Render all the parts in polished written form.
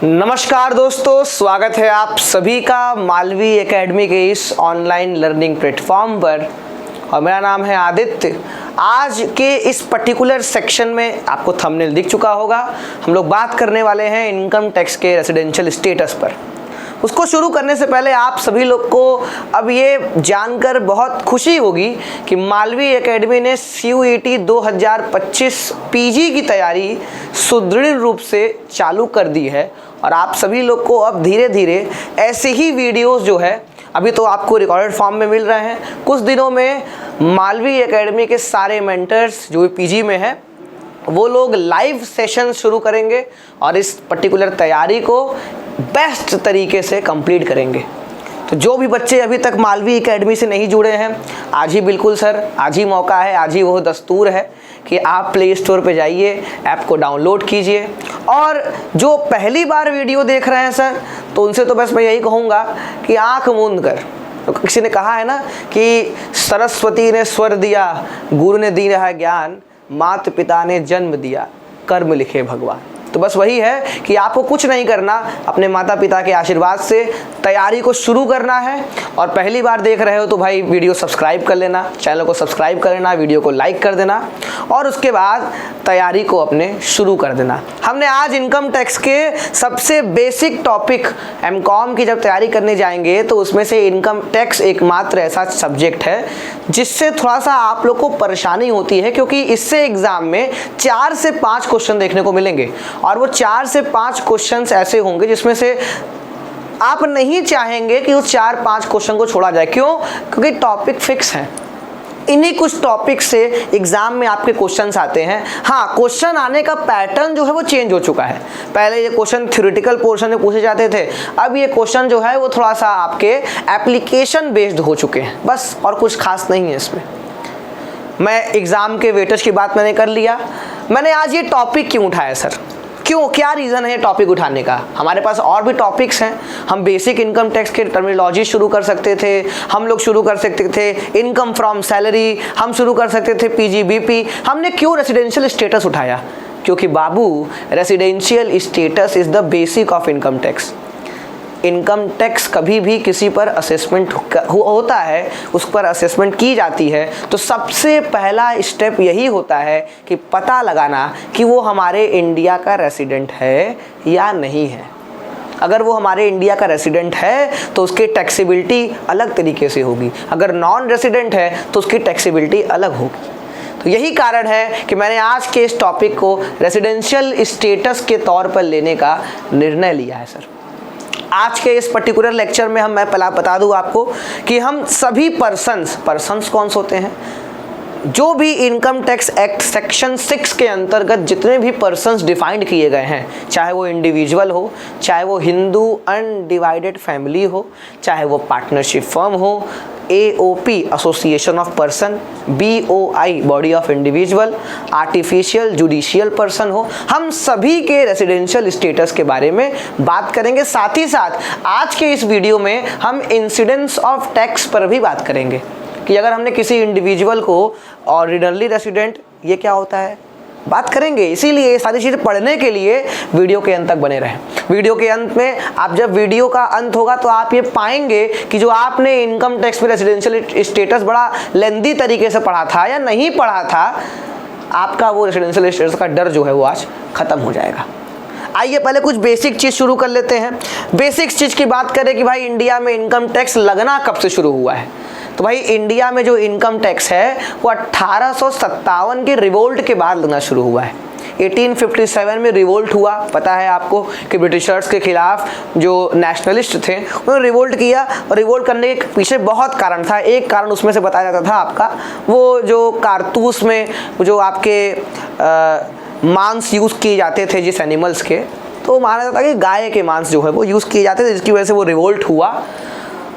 नमस्कार दोस्तों, स्वागत है आप सभी का मालवी एकेडमी के इस ऑनलाइन लर्निंग प्लेटफॉर्म पर। और मेरा नाम है आदित्य। आज के इस पर्टिकुलर सेक्शन में आपको थंबनेल दिख चुका होगा, हम लोग बात करने वाले हैं इनकम टैक्स के रेजिडेंशियल स्टेटस पर। उसको शुरू करने से पहले आप सभी लोग को अब ये जानकर बहुत खुशी होगी कि मालवी एकेडमी ने CUET 2025 PG की तैयारी सुदृढ़ रूप से चालू कर दी है। और आप सभी लोग को अब धीरे धीरे ऐसे ही वीडियोस जो है अभी तो आपको रिकॉर्डेड फॉर्म में मिल रहे हैं, कुछ दिनों में मालवी एकेडमी के सारे मेंटर्स जो PG में हैं वो लोग लाइव सेशन शुरू करेंगे और इस पर्टिकुलर तैयारी को बेस्ट तरीके से कंप्लीट करेंगे। तो जो भी बच्चे अभी तक मालवी एकेडमी से नहीं जुड़े हैं, आज ही बिल्कुल सर, आज ही मौका है, आज ही वो दस्तूर है कि आप प्ले स्टोर पे जाइए, ऐप को डाउनलोड कीजिए। और जो पहली बार वीडियो देख रहे हैं सर, तो उनसे तो बस मैं यही कहूँगा कि आँख मूंद कर, तो किसी ने कहा है ना कि सरस्वती ने स्वर दिया, गुरु ने दिया है ज्ञान, माता पिता ने जन्म दिया, कर्म लिखे भगवान। तो बस वही है कि आपको कुछ नहीं करना, अपने माता पिता के आशीर्वाद से तैयारी को शुरू करना है। और पहली बार देख रहे हो तो भाई वीडियो सब्सक्राइब कर लेना, चैनल को सब्सक्राइब कर लेना, वीडियो को लाइक कर देना और उसके बाद तैयारी को अपने शुरू कर देना। हमने आज इनकम टैक्स के सबसे बेसिक टॉपिक MCOM की जब तैयारी करने जाएंगे तो उसमें से इनकम टैक्स एकमात्र ऐसा सब्जेक्ट है जिससे थोड़ा सा आप लोग को परेशानी होती है, क्योंकि इससे एग्जाम में 4 से 5 क्वेश्चन देखने को मिलेंगे। और वो 4 से 5 क्वेश्चंस ऐसे होंगे जिसमें से आप नहीं चाहेंगे कि उस 4-5 क्वेश्चन को छोड़ा जाए। क्यों? क्योंकि टॉपिक फिक्स हैं। इन्हीं कुछ टॉपिक से एग्जाम में आपके क्वेश्चंस आते हैं। हाँ, क्वेश्चन आने का पैटर्न जो है वो चेंज हो चुका है। पहले ये क्वेश्चन थ्योरेटिकल पोर्शन में पूछे जाते थे, अब ये क्वेश्चन जो है वो थोड़ा सा आपके एप्लीकेशन बेस्ड हो चुके हैं, बस और कुछ खास नहीं है इसमें। मैं एग्जाम के वेटेज की बात मैंने कर लिया। मैंने आज ये टॉपिक क्यों उठाया सर? क्यों, क्या रीज़न है टॉपिक उठाने का? हमारे पास और भी टॉपिक्स हैं। हम बेसिक इनकम टैक्स के टर्मिनोलॉजी शुरू कर सकते थे, हम लोग शुरू कर सकते थे इनकम फ्रॉम सैलरी, हम शुरू कर सकते थे PGBP। हमने क्यों रेजिडेंशियल स्टेटस उठाया? क्योंकि बाबू, residential status is the basic of income tax. Income tax कभी भी किसी पर असेसमेंट होता है, उस पर असेसमेंट की जाती है, तो सबसे पहला स्टेप यही होता है कि पता लगाना कि वो हमारे इंडिया का रेसिडेंट है या नहीं है। अगर वो हमारे इंडिया का रेसिडेंट है तो उसकी टैक्सेबिलिटी अलग तरीके से होगी, अगर नॉन रेसिडेंट है तो उसकी टैक्सेबिलिटी अलग होगी। तो यही कारण है कि मैंने आज के इस टॉपिक को रेजिडेंशियल स्टेटस के तौर पर लेने का निर्णय लिया है सर। आज के इस पर्टिकुलर लेक्चर में मैं पहला बता दूं आपको कि हम सभी पर्सन्स कौन से होते हैं, जो भी इनकम टैक्स एक्ट सेक्शन 6 के अंतर्गत जितने भी पर्सन्स डिफाइंड किए गए हैं, चाहे वो इंडिविजुअल हो, चाहे वो हिंदू अनडिवाइडेड फैमिली हो, चाहे वो पार्टनरशिप फर्म हो, AOP association of person, BOI body of individual, artificial judicial person हो, हम सभी के रेजिडेंशियल स्टेटस के बारे में बात करेंगे। साथ ही साथ आज के इस वीडियो में हम इंसिडेंस ऑफ टैक्स पर भी बात करेंगे कि अगर हमने किसी इंडिविजुअल को ऑर्डिनरी रेसिडेंट, ये क्या होता है, बात करेंगे। इसीलिए ये सारी चीज़ें पढ़ने के लिए वीडियो के अंत तक बने रहें। वीडियो के अंत में जब वीडियो का अंत होगा तो आप ये पाएंगे कि जो आपने इनकम टैक्स में रेजिडेंशियल स्टेटस बड़ा लेंदी तरीके से पढ़ा था या नहीं पढ़ा था, आपका वो रेजिडेंशियल स्टेटस का डर जो है वो आज ख़त्म हो जाएगा। आइए पहले कुछ बेसिक चीज़ शुरू कर लेते हैं। बेसिक चीज़ की बात करें कि भाई इंडिया में इनकम टैक्स लगना कब से शुरू हुआ है, तो भाई इंडिया में जो इनकम टैक्स है वो 1857 के रिवोल्ट के बाद लगना शुरू हुआ है। 1857 में रिवोल्ट हुआ, पता है आपको कि ब्रिटिशर्स के खिलाफ जो नेशनलिस्ट थे उन्होंने रिवोल्ट किया। और रिवोल्ट करने के पीछे बहुत कारण था। एक कारण उसमें से बताया जाता था आपका, वो जो कारतूस में जो आपके मांस यूज़ किए जाते थे जिस एनिमल्स के, तो माना जाता है कि गाय के मांस जो है वो यूज़ किए जाते थे, जिसकी वजह से वो रिवोल्ट हुआ।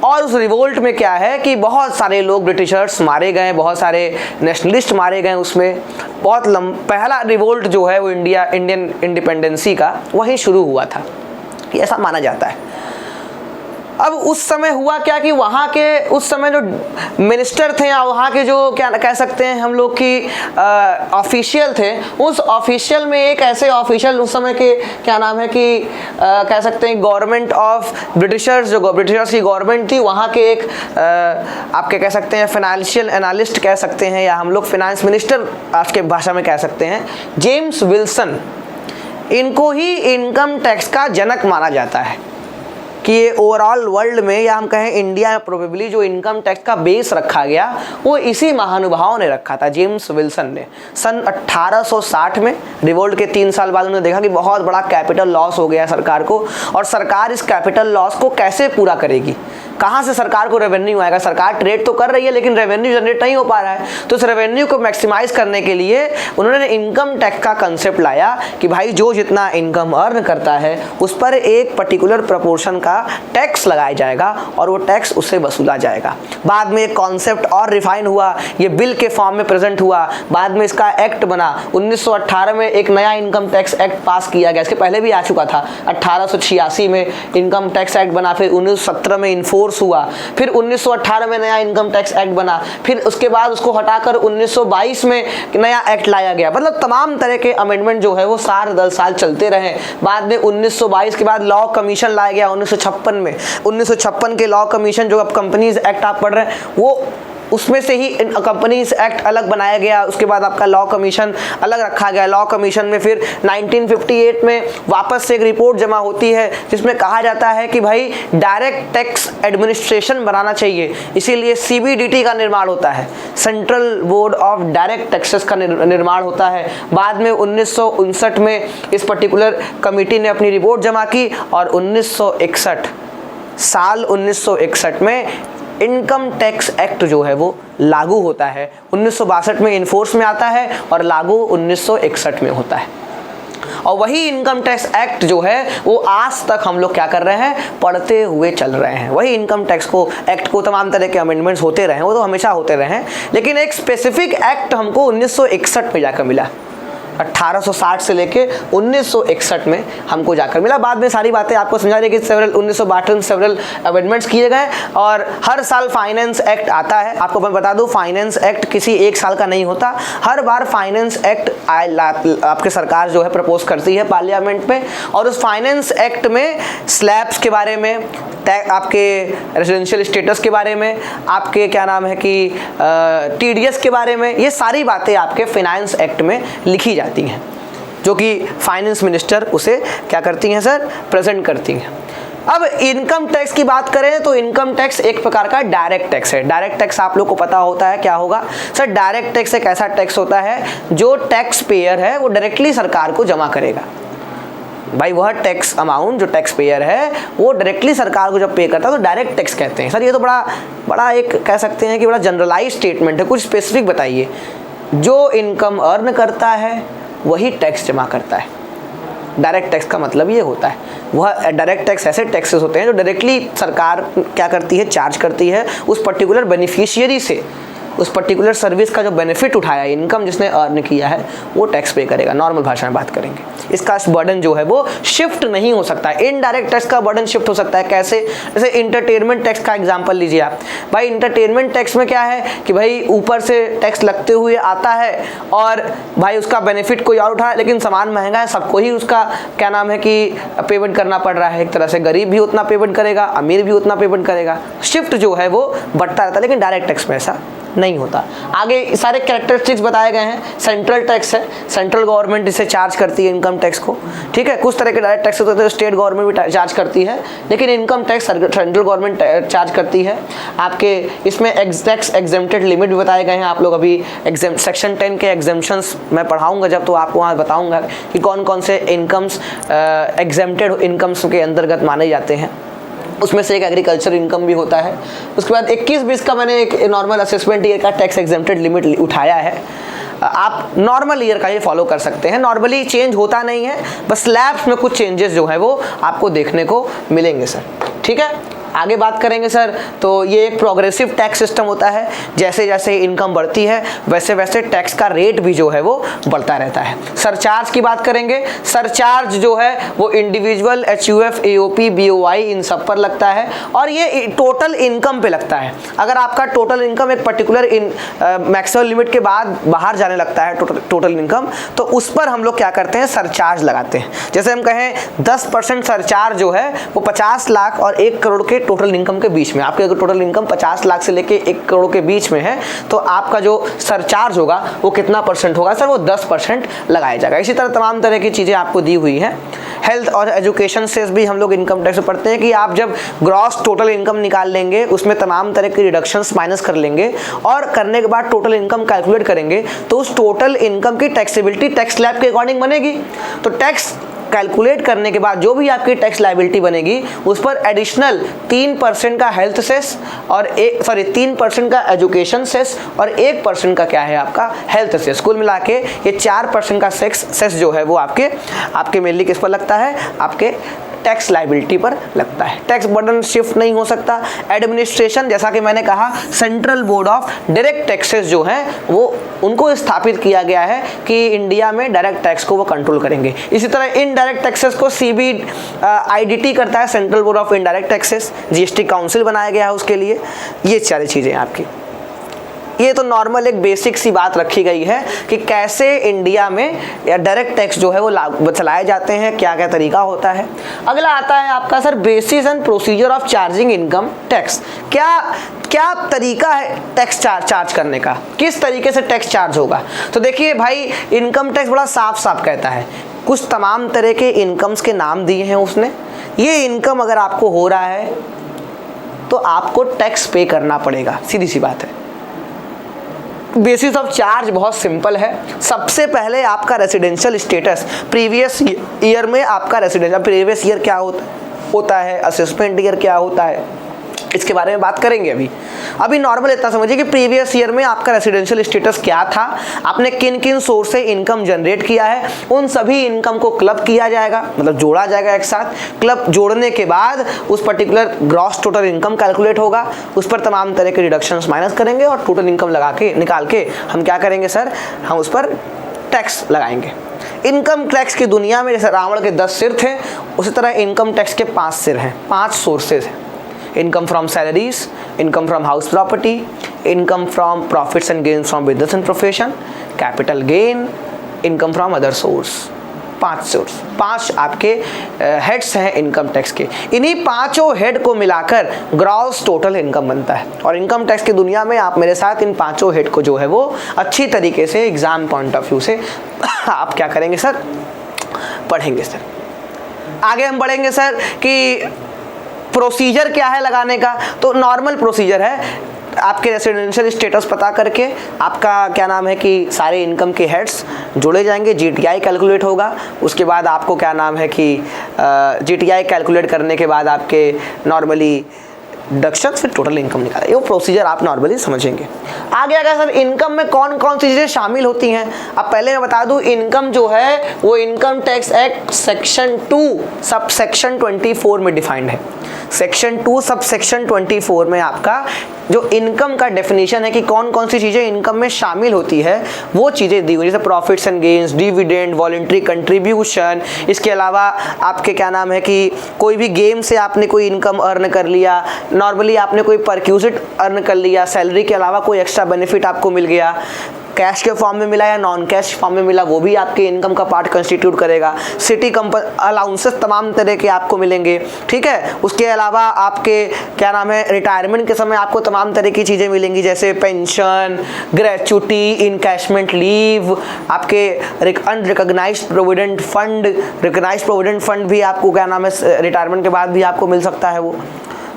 और उस रिवोल्ट में क्या है कि बहुत सारे लोग ब्रिटिशर्स मारे गए, बहुत सारे नेशनलिस्ट मारे गए। उसमें बहुत पहला रिवोल्ट जो है वो इंडियन इंडिपेंडेंसी का वहीं शुरू हुआ था, ऐसा माना जाता है। अब उस समय हुआ क्या कि वहाँ के उस समय जो मिनिस्टर थे या वहाँ के जो क्या कह सकते हैं हम लोग की ऑफिशियल थे, उस ऑफिशियल में एक ऐसे ऑफिशियल उस समय के क्या नाम है कि कह सकते हैं गवर्नमेंट ऑफ ब्रिटिशर्स, जो ब्रिटिशर्स की गवर्नमेंट थी, वहाँ के एक आपके कह सकते हैं फाइनेंशियल एनालिस्ट कह सकते हैं या हम लोग फाइनेंस मिनिस्टर आज के भाषा में कह सकते हैं, जेम्स विल्सन, इनको ही इनकम टैक्स का जनक माना जाता है कि ये ओवरऑल वर्ल्ड में या हम कहें इंडिया में प्रोबेबली जो इनकम टैक्स का बेस रखा गया वो इसी महानुभाव ने रखा था, जेम्स विल्सन ने। सन 1860 में रिवोल्ट के 3 साल बाद उन्होंने देखा कि बहुत बड़ा कैपिटल लॉस हो गया सरकार को, और सरकार इस कैपिटल लॉस को कैसे पूरा करेगी, कहाँ से सरकार को रेवेन्यू आएगा। सरकार ट्रेड तो कर रही है लेकिन रेवेन्यू जनरेट नहीं हो पा रहा है, तो इस रेवेन्यू को मैक्सिमाइज करने के लिए उन्होंने इनकम टैक्स का कंसेप्ट लाया कि भाई जो जितना इनकम अर्न करता है उस पर एक पर्टिकुलर प्रपोर्शन का टैक्स लगाया जाएगा और वो टैक्स उससे वसूला जाएगा। बाद में एक कॉन्सेप्ट और रिफाइन हुआ, ये बिल के फॉर्म में प्रेजेंट हुआ, बाद में इसका एक्ट बना। 1918 में एक नया इनकम टैक्स एक्ट पास किया गया, इसके पहले भी आ चुका था, 1886 में इनकम टैक्स एक्ट बना, फिर 1917 में इन्फोर्स हुआ, फिर 1918 में नया इनकम टैक्स एक्ट बना, फिर उसके बाद उसको हटाकर 1922 में नया एक्ट लाया गया। मतलब तमाम तरह के अमेंडमेंट जो है वो 10 साल चलते रहे। बाद में 1922 के बाद लॉ कमीशन लाया गया 1956 में। 1956 के लॉ कमीशन जो अब कंपनीज एक्ट आप पढ़ रहे हैं वो उसमें से ही कंपनीज एक्ट अलग बनाया गया। उसके बाद आपका लॉ कमीशन अलग रखा गया। लॉ कमीशन में फिर 1958 में वापस से एक रिपोर्ट जमा होती है जिसमें कहा जाता है कि भाई डायरेक्ट टैक्स एडमिनिस्ट्रेशन बनाना चाहिए, इसीलिए CBDT का निर्माण होता है, central board of direct taxes का निर्माण होता है। बाद में 1959 में इस पर्टिकुलर कमेटी ने अपनी रिपोर्ट जमा की और 1961 में इनकम टैक्स एक्ट जो है वो लागू होता है। 1962 में इन्फोर्स में आता है और लागू 1961 में होता है। और वही इनकम टैक्स एक्ट जो है वो आज तक हम लोग क्या कर रहे हैं, पढ़ते हुए चल रहे हैं। वही इनकम टैक्स को एक्ट को तमाम तरह के अमेंडमेंट्स होते रहे हैं, वो तो हमेशा होते रहे हैं, लेकिन एक स्पेसिफिक एक्ट हमको 1961 में जाकर मिला। 1860 से लेके 1961 में हमको जाकर मिला। बाद में सारी बातें आपको समझा रही कि 1962 में सेवरल अमेंडमेंट्स किए गए और हर साल फाइनेंस एक्ट आता है। आपको मैं बता दूं फाइनेंस एक्ट किसी एक साल का नहीं होता, हर बार फाइनेंस एक्ट आपके सरकार जो है प्रपोज करती है पार्लियामेंट में, और उस फाइनेंस एक्ट में स्लैब्स के बारे में, आपके रेजिडेंशियल स्टेटस के बारे में, आपके क्या नाम है कि TDS के बारे में, ये सारी बातें आपके फाइनेंस एक्ट में लिखी जाती हैं, जो कि फाइनेंस मिनिस्टर उसे क्या करती हैं सर, प्रेजेंट करती हैं। अब इनकम टैक्स की बात करें तो इनकम टैक्स एक प्रकार का डायरेक्ट टैक्स है। डायरेक्ट टैक्स आप लोग को पता होता है क्या होगा सर। डायरेक्ट टैक्स एक ऐसा टैक्स होता है जो टैक्स पेयर है वो डायरेक्टली सरकार को जमा करेगा। भाई वह टैक्स अमाउंट जो टैक्स पेयर है वो डायरेक्टली सरकार को जब पे करता है तो डायरेक्ट टैक्स कहते हैं। सर ये तो बड़ा एक कह सकते हैं कि बड़ा जनरलाइज स्टेटमेंट है, कुछ स्पेसिफिक बताइए। जो इनकम अर्न करता है वही टैक्स जमा करता है। डायरेक्ट टैक्स का मतलब ये होता है। वह डायरेक्ट टैक्स ऐसे टैक्सेस होते हैं जो डायरेक्टली सरकार क्या करती है, चार्ज करती है उस पर्टिकुलर बेनिफिशियरी से, उस पर्टिकुलर सर्विस का जो बेनिफिट उठाया, इनकम जिसने अर्न किया है वो टैक्स पे करेगा। नॉर्मल भाषा में बात करेंगे, इसका बर्डन जो है वो शिफ्ट नहीं हो सकता है। इनडायरेक्ट टैक्स का बर्डन शिफ्ट हो सकता है कैसे, जैसे इंटरटेनमेंट टैक्स का एग्जांपल लीजिए आप। भाई इंटरटेनमेंट टैक्स में क्या है कि भाई ऊपर से टैक्स लगते हुए आता है और भाई उसका बेनिफिट कोई और उठा, लेकिन सामान महंगा है, सबको ही उसका क्या नाम है कि पेमेंट करना पड़ रहा है। एक तरह से गरीब भी उतना पेमेंट करेगा, अमीर भी उतना पेमेंट करेगा। शिफ्ट जो है वो बढ़ता रहता है, लेकिन डायरेक्ट टैक्स में ऐसा नहीं होता। आगे सारे कैरेक्टरिस्टिक्स बताए गए हैं। सेंट्रल टैक्स है, सेंट्रल गवर्नमेंट इसे चार्ज करती है इनकम टैक्स को, ठीक है। कुछ तरह के डायरेक्ट टैक्स होते हैं स्टेट गवर्नमेंट भी चार्ज करती है, लेकिन income tax central government charge करती है। आपके इसमें टैक्स एग्जेम्प्टेड लिमिट भी बताए गए हैं। आप लोग अभी सेक्शन 10 के एग्जेम्पशंस मैं पढ़ाऊंगा जब, तो आपको वहाँ बताऊंगा कि कौन कौन से इनकम्स एग्जेम्प्टेड इनकम्स के अंतर्गत माने जाते हैं। उसमें से एक एग्रीकल्चर इनकम भी होता है। उसके बाद 21-20 का मैंने एक नॉर्मल असेसमेंट ईयर का टैक्स एग्जेम्प्टेड लिमिट उठाया है। आप नॉर्मल ईयर का ये फॉलो कर सकते हैं। नॉर्मली चेंज होता नहीं है, बस स्लैब्स में कुछ चेंजेस जो है वो आपको देखने को मिलेंगे सर, ठीक है। आगे बात करेंगे सर तो ये एक प्रोग्रेसिव टैक्स सिस्टम होता है, जैसे जैसे इनकम बढ़ती है वैसे वैसे टैक्स का रेट भी जो है वो बढ़ता रहता है। सरचार्ज की बात करेंगे, सरचार्ज जो है वो इंडिविजुअल, HUF, AOP, BOI इन सब पर लगता है और ये टोटल इनकम पे लगता है। अगर आपका टोटल इनकम एक पर्टिकुलर मैक्सिमम लिमिट के बाद बाहर जाने लगता है टोटल इनकम, तो उस पर हम लोग क्या करते हैं, सरचार्ज लगाते हैं। जैसे हम कहें 10% सरचार्ज जो है वो 50 लाख और 1 करोड़ के टोटल इनकम के बीच में, आपके अगर टोटल इनकम 50 लाख से लेके 1 करोड़ के बीच में है तो आपका जो सरचार्ज होगा वो कितना परसेंट होगा सर, वो 10% लगाया जाएगा। इसी तरह तमाम तरह की चीज़ें आपको दी हुई हैं। हेल्थ और एजुकेशन से भी हम लोग इनकम टैक्स में पढ़ते हैं कि आप जब ग्रॉस टोटल इनकम निकाल लेंगे उसमें तमाम तरह की रिडक्शंस माइनस कर लेंगे और करने के बाद टोटल इनकम कैलकुलेट करेंगे तो उस टोटल इनकम की टैक्सेबिलिटी टैक्स स्लैब के अकॉर्डिंग बनेगी। तो टैक्स कैलकुलेट करने के बाद जो भी आपकी टैक्स लायबिलिटी बनेगी उस पर एडिशनल 3% का हेल्थ सेस और 3% का एजुकेशन सेस और 1% का क्या है आपका हेल्थ सेस, कुल मिला के ये 4% का सेस जो है वो आपके मेनली किस पर लगता है, आपके टैक्स लायबिलिटी पर लगता है। टैक्स बर्डन शिफ्ट नहीं हो सकता। एडमिनिस्ट्रेशन, जैसा कि मैंने कहा, central board of direct taxes जो हैं वो उनको स्थापित किया गया है कि इंडिया में डायरेक्ट टैक्स को वो कंट्रोल करेंगे। इसी तरह इनडायरेक्ट टैक्सेस को CBIDT करता है, central board of indirect taxes. GST council बनाया गया है उसके लिए। ये सारी चीज़ें आपकी, ये तो नॉर्मल एक बेसिक सी बात रखी गई है कि कैसे इंडिया में डायरेक्ट टैक्स जो है वो चलाए जाते हैं, क्या क्या तरीका होता है। अगला आता है आपका sir basis and procedure of charging income tax. क्या तरीका है टैक्स चार्ज करने का, किस तरीके से टैक्स चार्ज होगा। तो देखिए भाई, इनकम टैक्स बड़ा साफ साफ कहता है, कुछ तमाम तरह के इनकम्स के नाम दिए हैं उसने। ये इनकम अगर आपको हो रहा है तो आपको टैक्स पे करना पड़ेगा, सीधी सी बात है। बेसिस ऑफ चार्ज बहुत सिंपल है। सबसे पहले आपका रेसिडेंशियल स्टेटस, प्रीवियस ईयर में आपका रेसिडेंशियल, प्रीवियस ईयर क्या होता है, असेसमेंट ईयर क्या होता है, इसके बारे में बात करेंगे। अभी नॉर्मल इतना समझिए कि प्रीवियस ईयर में आपका रेसिडेंशियल स्टेटस क्या था, आपने किन किन सोर्स से इनकम जनरेट किया है, उन सभी इनकम को क्लब किया जाएगा, मतलब जोड़ा जाएगा एक साथ। क्लब जोड़ने के बाद उस particular gross total income calculate होगा, उस पर तमाम तरह के रिडक्शंस माइनस करेंगे और टोटल इनकम निकाल के हम क्या करेंगे सर, हम उस पर टैक्स लगाएंगे। इनकम टैक्स की दुनिया में जैसे रावण के 10 सिर थे, उसी तरह इनकम टैक्स के 5 सिर हैं, 5 सोर्सेज हैं। Income from salaries, income from house property, income from profits and gains from business and profession, capital gain, income from other source. 5 आपके हेड्स हैं इनकम टैक्स के। इन्हीं 5 हेड को मिलाकर ग्रॉस टोटल इनकम बनता है। और इनकम टैक्स की दुनिया में आप मेरे साथ इन 5 हेड को जो है वो अच्छी तरीके से एग्जाम पॉइंट ऑफ व्यू से आप क्या करेंगे सर, पढ़ेंगे सर। आगे हम बढ़ेंगे सर कि प्रोसीजर क्या है लगाने का। तो नॉर्मल प्रोसीजर है, आपके रेसिडेंशियल स्टेटस पता करके आपका क्या नाम है कि सारे इनकम के हेड्स जोड़े जाएंगे, GTI कैलकुलेट होगा। उसके बाद आपको क्या नाम है कि GTI कैलकुलेट करने के बाद आपके नॉर्मली डिडक्शन, फिर टोटल इनकम निकाला। ये प्रोसीजर आप नॉर्मली समझेंगे। आगे अगर सर इनकम में कौन कौन सी चीज़ें शामिल होती हैं, अब पहले मैं बता दूं, इनकम जो है वो income tax act section 2 sub section 24 में डिफाइंड है। सेक्शन 2 सब सेक्शन 24 में आपका जो इनकम का डेफिनेशन है कि कौन कौन सी चीज़ें इनकम में शामिल होती है वो चीज़ें दी हुई, जैसे profits and gains, dividend, voluntary contribution. इसके अलावा आपके क्या नाम है कि कोई भी गेम से आपने कोई इनकम अर्न कर लिया, नॉर्मली आपने कोई परक्यूजिट अर्न कर लिया, सैलरी के अलावा कोई एक्स्ट्रा बेनिफिट आपको मिल गया, कैश के फॉर्म में मिला या नॉन कैश फॉर्म में मिला, वो भी आपके इनकम का पार्ट कंस्टिट्यूट करेगा। सिटी अलाउंसेस तमाम तरह के आपको मिलेंगे, ठीक है। उसके अलावा आपके क्या नाम है रिटायरमेंट के समय आपको तमाम तरह की चीज़ें मिलेंगी, जैसे पेंशन, ग्रेचुटी, इनकैशमेंट लीव, आपके unrecognised provident fund, recognised provident fund भी आपको क्या नाम है रिटायरमेंट के बाद भी आपको मिल सकता है वो।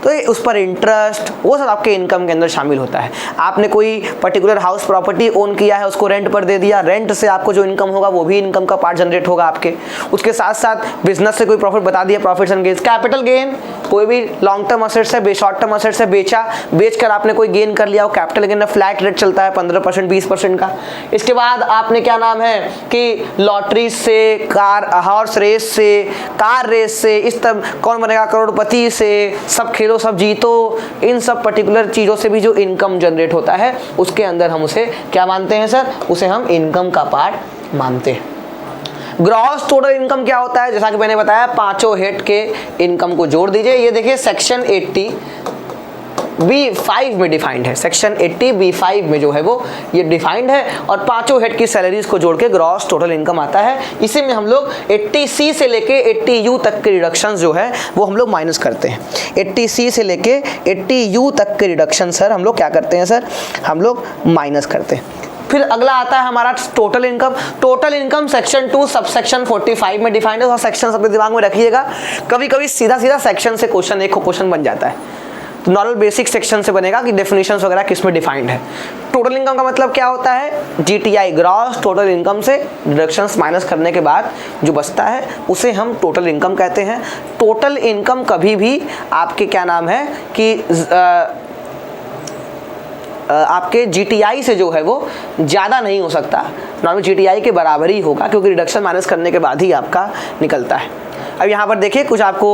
तो उस पर इंटरेस्ट, वो सब आपके इनकम के अंदर शामिल होता है। आपने कोई पर्टिकुलर हाउस प्रॉपर्टी ओन किया है, उसको रेंट पर दे दिया, रेंट से आपको जो इनकम होगा वो भी इनकम का पार्ट जनरेट होगा आपके। उसके साथ साथ बिजनेस से कोई प्रॉफिट बता दिया, profits and gains. Capital gain कोई भी लॉन्ग टर्म असेट्स है, शॉर्ट टर्म असेट्स है, बेचकर आपने कोई गेन कर लिया हो, कैपिटल गेन फ्लैट रेट चलता है 15% 20% का। इसके बाद आपने क्या नाम है कि लॉटरी से, कार हॉर्स रेस से, कार रेस से, इस तब कौन बनेगा करोड़पति से, सब खेलो सब जीतो, इन सब पर्टिकुलर चीज़ों से भी जो इनकम जनरेट होता है उसके अंदर हम उसे क्या मानते हैं सर, उसे हम इनकम का पार्ट मानते हैं। ग्रॉस टोटल इनकम क्या होता है, जैसा कि मैंने बताया पांचों हेड के इनकम को जोड़ दीजिए। ये देखिए सेक्शन 80 B5 में डिफाइंड है, सेक्शन 80 B5 में जो है वो ये डिफाइंड है, और पांचों हेड की सैलरीज को जोड़ के ग्रॉस टोटल इनकम आता है। इसी में हम लोग 80C से लेके 80U तक के रिडक्शन जो है वो हम लोग माइनस करते हैं। 80C से लेके 80U तक के रिडक्शन सर हम लोग क्या करते हैं सर, हम लोग माइनस करते हैं। फिर अगला आता है हमारा total income. Total income section 2 subsection 45 में डिफाइंड है, और सेक्शन अपने दिमाग में रखिएगा, कभी कभी सीधा सीधा सेक्शन से क्वेश्चन एक क्वेश्चन बन जाता है, तो नॉर्मल बेसिक सेक्शन से बनेगा कि डेफिनेशंस वगैरह किस में डिफाइंड है। टोटल इनकम का मतलब क्या होता है, GTI ग्रॉस टोटल इनकम से डिडक्शंस माइनस करने के बाद जो बचता है उसे हम टोटल इनकम कहते हैं। टोटल इनकम कभी भी आपके क्या नाम है कि आपके GTI से जो है वो ज़्यादा नहीं हो सकता, नॉर्मल GTI के बराबर ही होगा, क्योंकि रिडक्शन माइनस करने के बाद ही आपका निकलता है। अब यहाँ पर देखिए कुछ आपको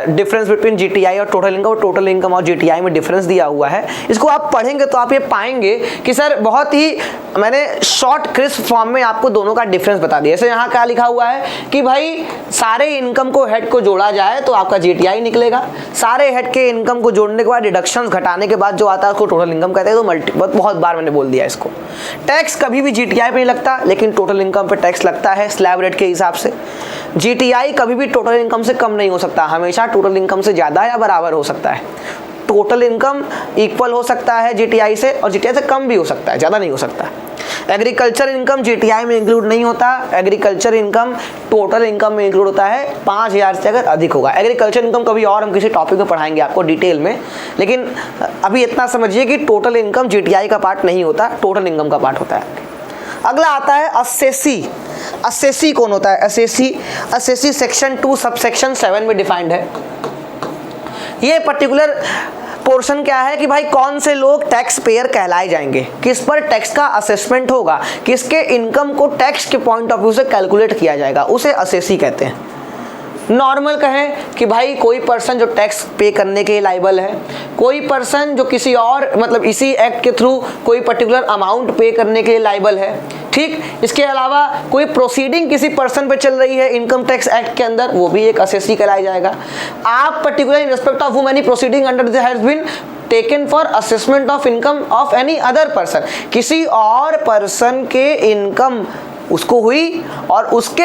डिफरेंस बिटवीन GTI और टोटल इनकम और GTI में डिफरेंस दिया हुआ है। इसको आप पढ़ेंगे तो आप ये पाएंगे कि सर बहुत ही मैंने शॉर्ट क्रिस्प फॉर्म में आपको दोनों का डिफरेंस बता दिया। जैसे यहाँ क्या लिखा हुआ है कि भाई सारे इनकम को हेड को जोड़ा जाए तो आपका GTI निकलेगा, सारे हेड के इनकम को जोड़ने के बाद डिडक्शंस घटाने के बाद जो आता है उसको टोटल इनकम कहते हैं। तो बहुत बार मैंने बोल दिया इसको। टैक्स कभी भी GTI पे नहीं लगता, लेकिन टोटल इनकम पे टैक्स लगता है स्लैब रेट के हिसाब से। GTI कभी भी टोटल इनकम से कम नहीं हो सकता, हमेशा टोटल इनकम से ज़्यादा या बराबर हो सकता है। टोटल इनकम इक्वल हो सकता है GTI से, और GTI से कम भी हो सकता है, ज़्यादा नहीं हो सकता। एग्रीकल्चर इनकम GTI में इंक्लूड नहीं होता, एग्रीकल्चर इनकम टोटल इनकम में इंक्लूड होता है 5000 से अगर अधिक होगा। एग्रीकल्चर इनकम कभी और हम किसी टॉपिक में पढ़ाएंगे आपको डिटेल में, लेकिन अभी इतना समझिए कि टोटल इनकम GTI का पार्ट नहीं होता, टोटल इनकम का पार्ट होता है। अगला आता है असेसी। असेसी कौन होता है, असेसी सेक्शन 2 सबसेक्शन 7 में डिफाइंड है। ये पर्टिकुलर पोर्शन क्या है कि भाई कौन से लोग टैक्स पेयर कहलाए जाएंगे, किस पर टैक्स का असेसमेंट होगा, किसके इनकम को टैक्स के पॉइंट ऑफ व्यू से कैलकुलेट किया जाएगा, उसे असेसी कहते हैं। नॉर्मल कहें कि भाई कोई पर्सन जो टैक्स पे करने के लायबल है, कोई पर्सन जो किसी और मतलब इसी एक्ट के थ्रू कोई पर्टिकुलर अमाउंट पे करने के लिए लायबल है, ठीक। इसके अलावा कोई प्रोसीडिंग किसी पर्सन पे चल रही है इनकम टैक्स एक्ट के अंदर, वो भी एक असेसी कहलाया जाएगा। आप particular in respect of whom any proceeding under this has been taken for assessment of income of any other person, किसी और पर्सन के इनकम उसको हुई और उसके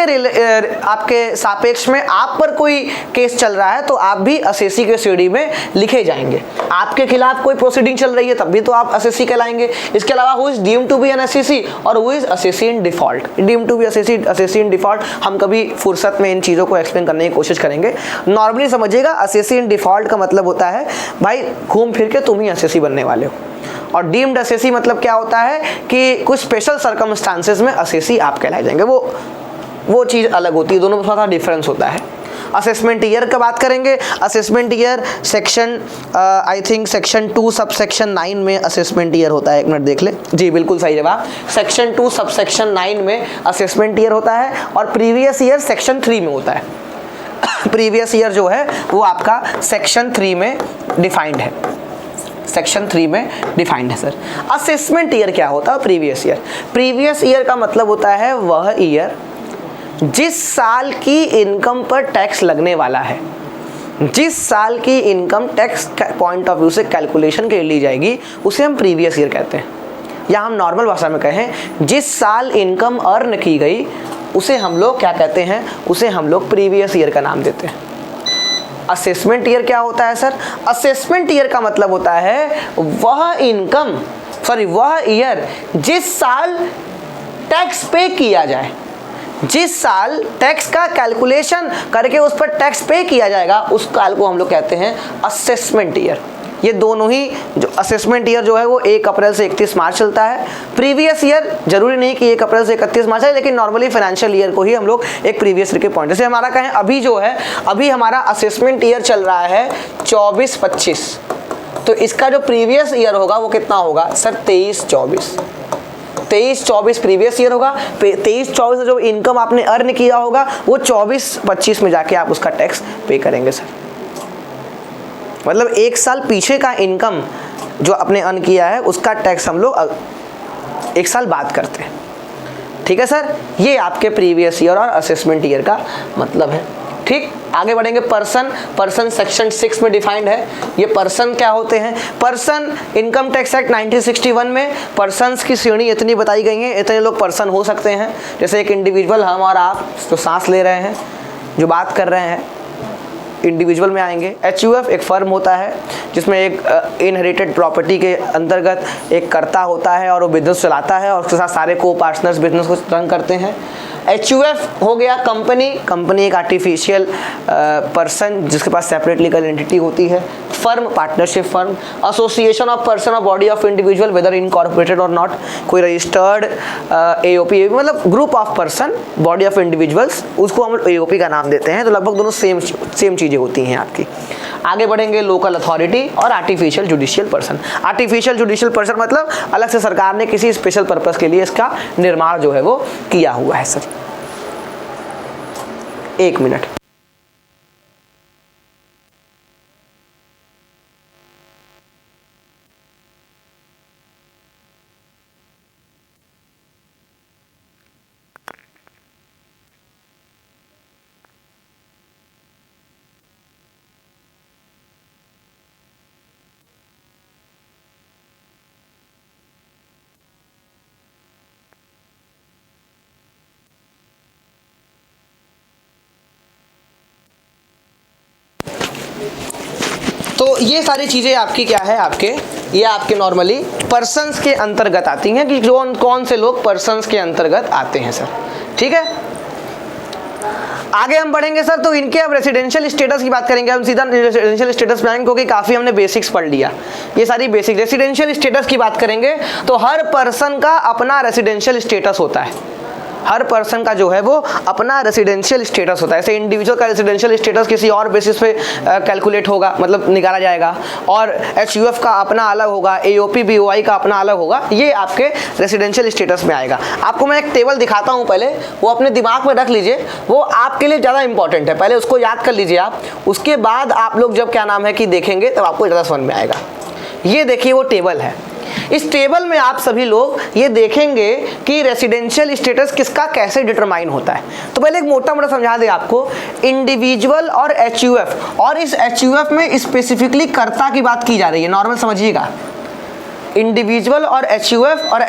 आपके सापेक्ष में आप पर कोई केस चल रहा है तो आप भी असेसी के सीडी में लिखे जाएंगे। आपके खिलाफ कोई प्रोसीडिंग चल रही है तब भी तो आप असेसी कहलाएंगे। इसके अलावा who is deemed to be an assessee और who is assessee in default. Deemed to be assessee in default हम कभी फुर्सत में इन चीज़ों को एक्सप्लेन करने की कोशिश करेंगे। नॉर्मली समझिएगा असेसी इन डिफॉल्ट का मतलब होता है भाई घूम फिर के तुम ही असेसी बनने वाले हो, और डीम्ड असेसी मतलब क्या होता है कि कुछ स्पेशल सर्कमस्टांसेस में असेसी आप कहलाए जाएंगे। वो चीज़ अलग होती है, दोनों में थोड़ा डिफरेंस होता है। असेसमेंट ईयर का बात करेंगे। Assessment year section I think section 2 subsection 9 में असेसमेंट ईयर होता है। एक मिनट देख ले, जी बिल्कुल सही जवाब। सेक्शन 2 सबसेक्शन 9 में असेसमेंट ईयर होता है और प्रीवियस ईयर सेक्शन 3 में होता है। प्रीवियस ईयर जो है वो आपका सेक्शन 3 में डिफाइंड है, सेक्शन 3 में डिफाइंड है सर। असेसमेंट ईयर क्या होता है? Previous year. प्रीवियस ईयर का मतलब होता है वह ईयर जिस साल की इनकम पर टैक्स लगने वाला है, जिस साल की income tax point of view से कैलकुलेशन के लिए ली जाएगी उसे हम प्रीवियस ईयर कहते हैं। या हम नॉर्मल भाषा में कहें जिस साल इनकम अर्न की गई उसे हम लोग क्या कहते हैं? उसे हम लोग प्रीवियस ईयर का नाम देते हैं। असेसमेंट ईयर क्या होता है सर? असेसमेंट ईयर का मतलब होता है वह ईयर जिस साल टैक्स पे किया जाए, जिस साल टैक्स का कैलकुलेशन करके उस पर टैक्स पे किया जाएगा उस साल को हम लोग कहते हैं असेसमेंट ईयर। ये दोनों ही जो असेसमेंट ईयर जो है वो 1 अप्रैल से 31 मार्च चलता है। प्रीवियस ईयर जरूरी नहीं कि 1 अप्रैल से 31 मार्च है, लेकिन नॉर्मली फाइनेंशियल ईयर को ही हम लोग एक प्रीवियस ईयर के पॉइंट, जैसे हमारा कहें अभी जो है, अभी हमारा असेसमेंट ईयर चल रहा है 24-25, तो इसका जो प्रीवियस ईयर होगा वो कितना होगा सर 23-24 प्रीवियस ईयर होगा। 23-24 जो इनकम आपने अर्न किया होगा वो 24-25 में जाके आप उसका टैक्स पे करेंगे सर। मतलब 1 साल पीछे का इनकम जो आपने अर्न किया है उसका टैक्स हम लोग 1 साल बाद करते हैं। ठीक है सर, ये आपके प्रीवियस ईयर और असेसमेंट ईयर का मतलब है। ठीक, आगे बढ़ेंगे। पर्सन सेक्शन 6 में डिफाइंड है। ये पर्सन क्या होते हैं? पर्सन इनकम टैक्स एक्ट 1961 में पर्सन्स की श्रेणी इतनी बताई गई है, इतने लोग पर्सन हो सकते हैं। जैसे एक इंडिविजुअल, हम और आप जो सांस ले रहे हैं, जो बात कर रहे हैं, इंडिविजुअल में आएंगे। HUF एक फर्म होता है जिसमें एक इनहेरिटेड प्रॉपर्टी के अंतर्गत एक कर्ता होता है और वो बिजनेस चलाता है और उसके साथ सारे को पार्टनर्स बिजनेस को रन करते हैं। HUF हो गया कंपनी एक आर्टिफिशियल पर्सन जिसके पास सेपरेट लीगल एंटिटी होती है। Firm partnership firm. Association of person और body of individual whether incorporated और नॉट, कोई रजिस्टर्ड AOP मतलब group of person body of individuals, उसको हम AOP का नाम देते हैं। तो लगभग दोनों सेम चीज़ें होती हैं आपकी। आगे बढ़ेंगे। लोकल अथॉरिटी और artificial judicial person. Artificial judicial person मतलब अलग से सरकार ने किसी स्पेशल पर्पस के लिए इसका निर्माण जो है वो किया हुआ है सर। 1 मिनट। तो ये सारी चीज़ें आपकी क्या है, ये आपके नॉर्मली पर्सन्स के अंतर्गत आती हैं कि कौन से लोग पर्सन्स के अंतर्गत आते हैं सर। ठीक है, आगे हम बढ़ेंगे सर। तो इनके अब रेसिडेंशियल स्टेटस की बात करेंगे। हम सीधा रेसिडेंशियल स्टेटस पे आएंगे क्योंकि काफ़ी हमने बेसिक्स पढ़ लिया। ये सारी बेसिक रेसिडेंशियल स्टेटस की बात करेंगे तो हर पर्सन का अपना रेसिडेंशियल स्टेटस होता है। हर पर्सन का जो है वो अपना रेसिडेंशियल स्टेटस होता है। जैसे इंडिविजुअल का रेसिडेंशियल स्टेटस किसी और बेसिस पे कैलकुलेट होगा, मतलब निकाला जाएगा, और HUF का अपना अलग होगा, AOP BOI का अपना अलग होगा। ये आपके रेसिडेंशियल स्टेटस में आएगा। आपको मैं एक टेबल दिखाता हूँ, पहले वो अपने दिमाग में रख लीजिए, वो आपके लिए ज़्यादा इंपॉर्टेंट है। पहले उसको याद कर लीजिए आप, उसके बाद आप लोग जब क्या नाम है कि देखेंगे तब आपको ज़्यादा समझ में आएगा। ये देखिए वो टेबल है। इस टेबल में आप सभी लोग ये देखेंगे कि रेसिडेंशियल स्टेटस किसका कैसे डिटरमाइन होता है। तो पहले एक मोटा मोटा समझा दे आपको, इंडिविजुअल और HUF, और इस HUF में स्पेसिफिकली कर्ता की बात की जा रही है, नॉर्मल समझिएगा। इंडिविजुअल और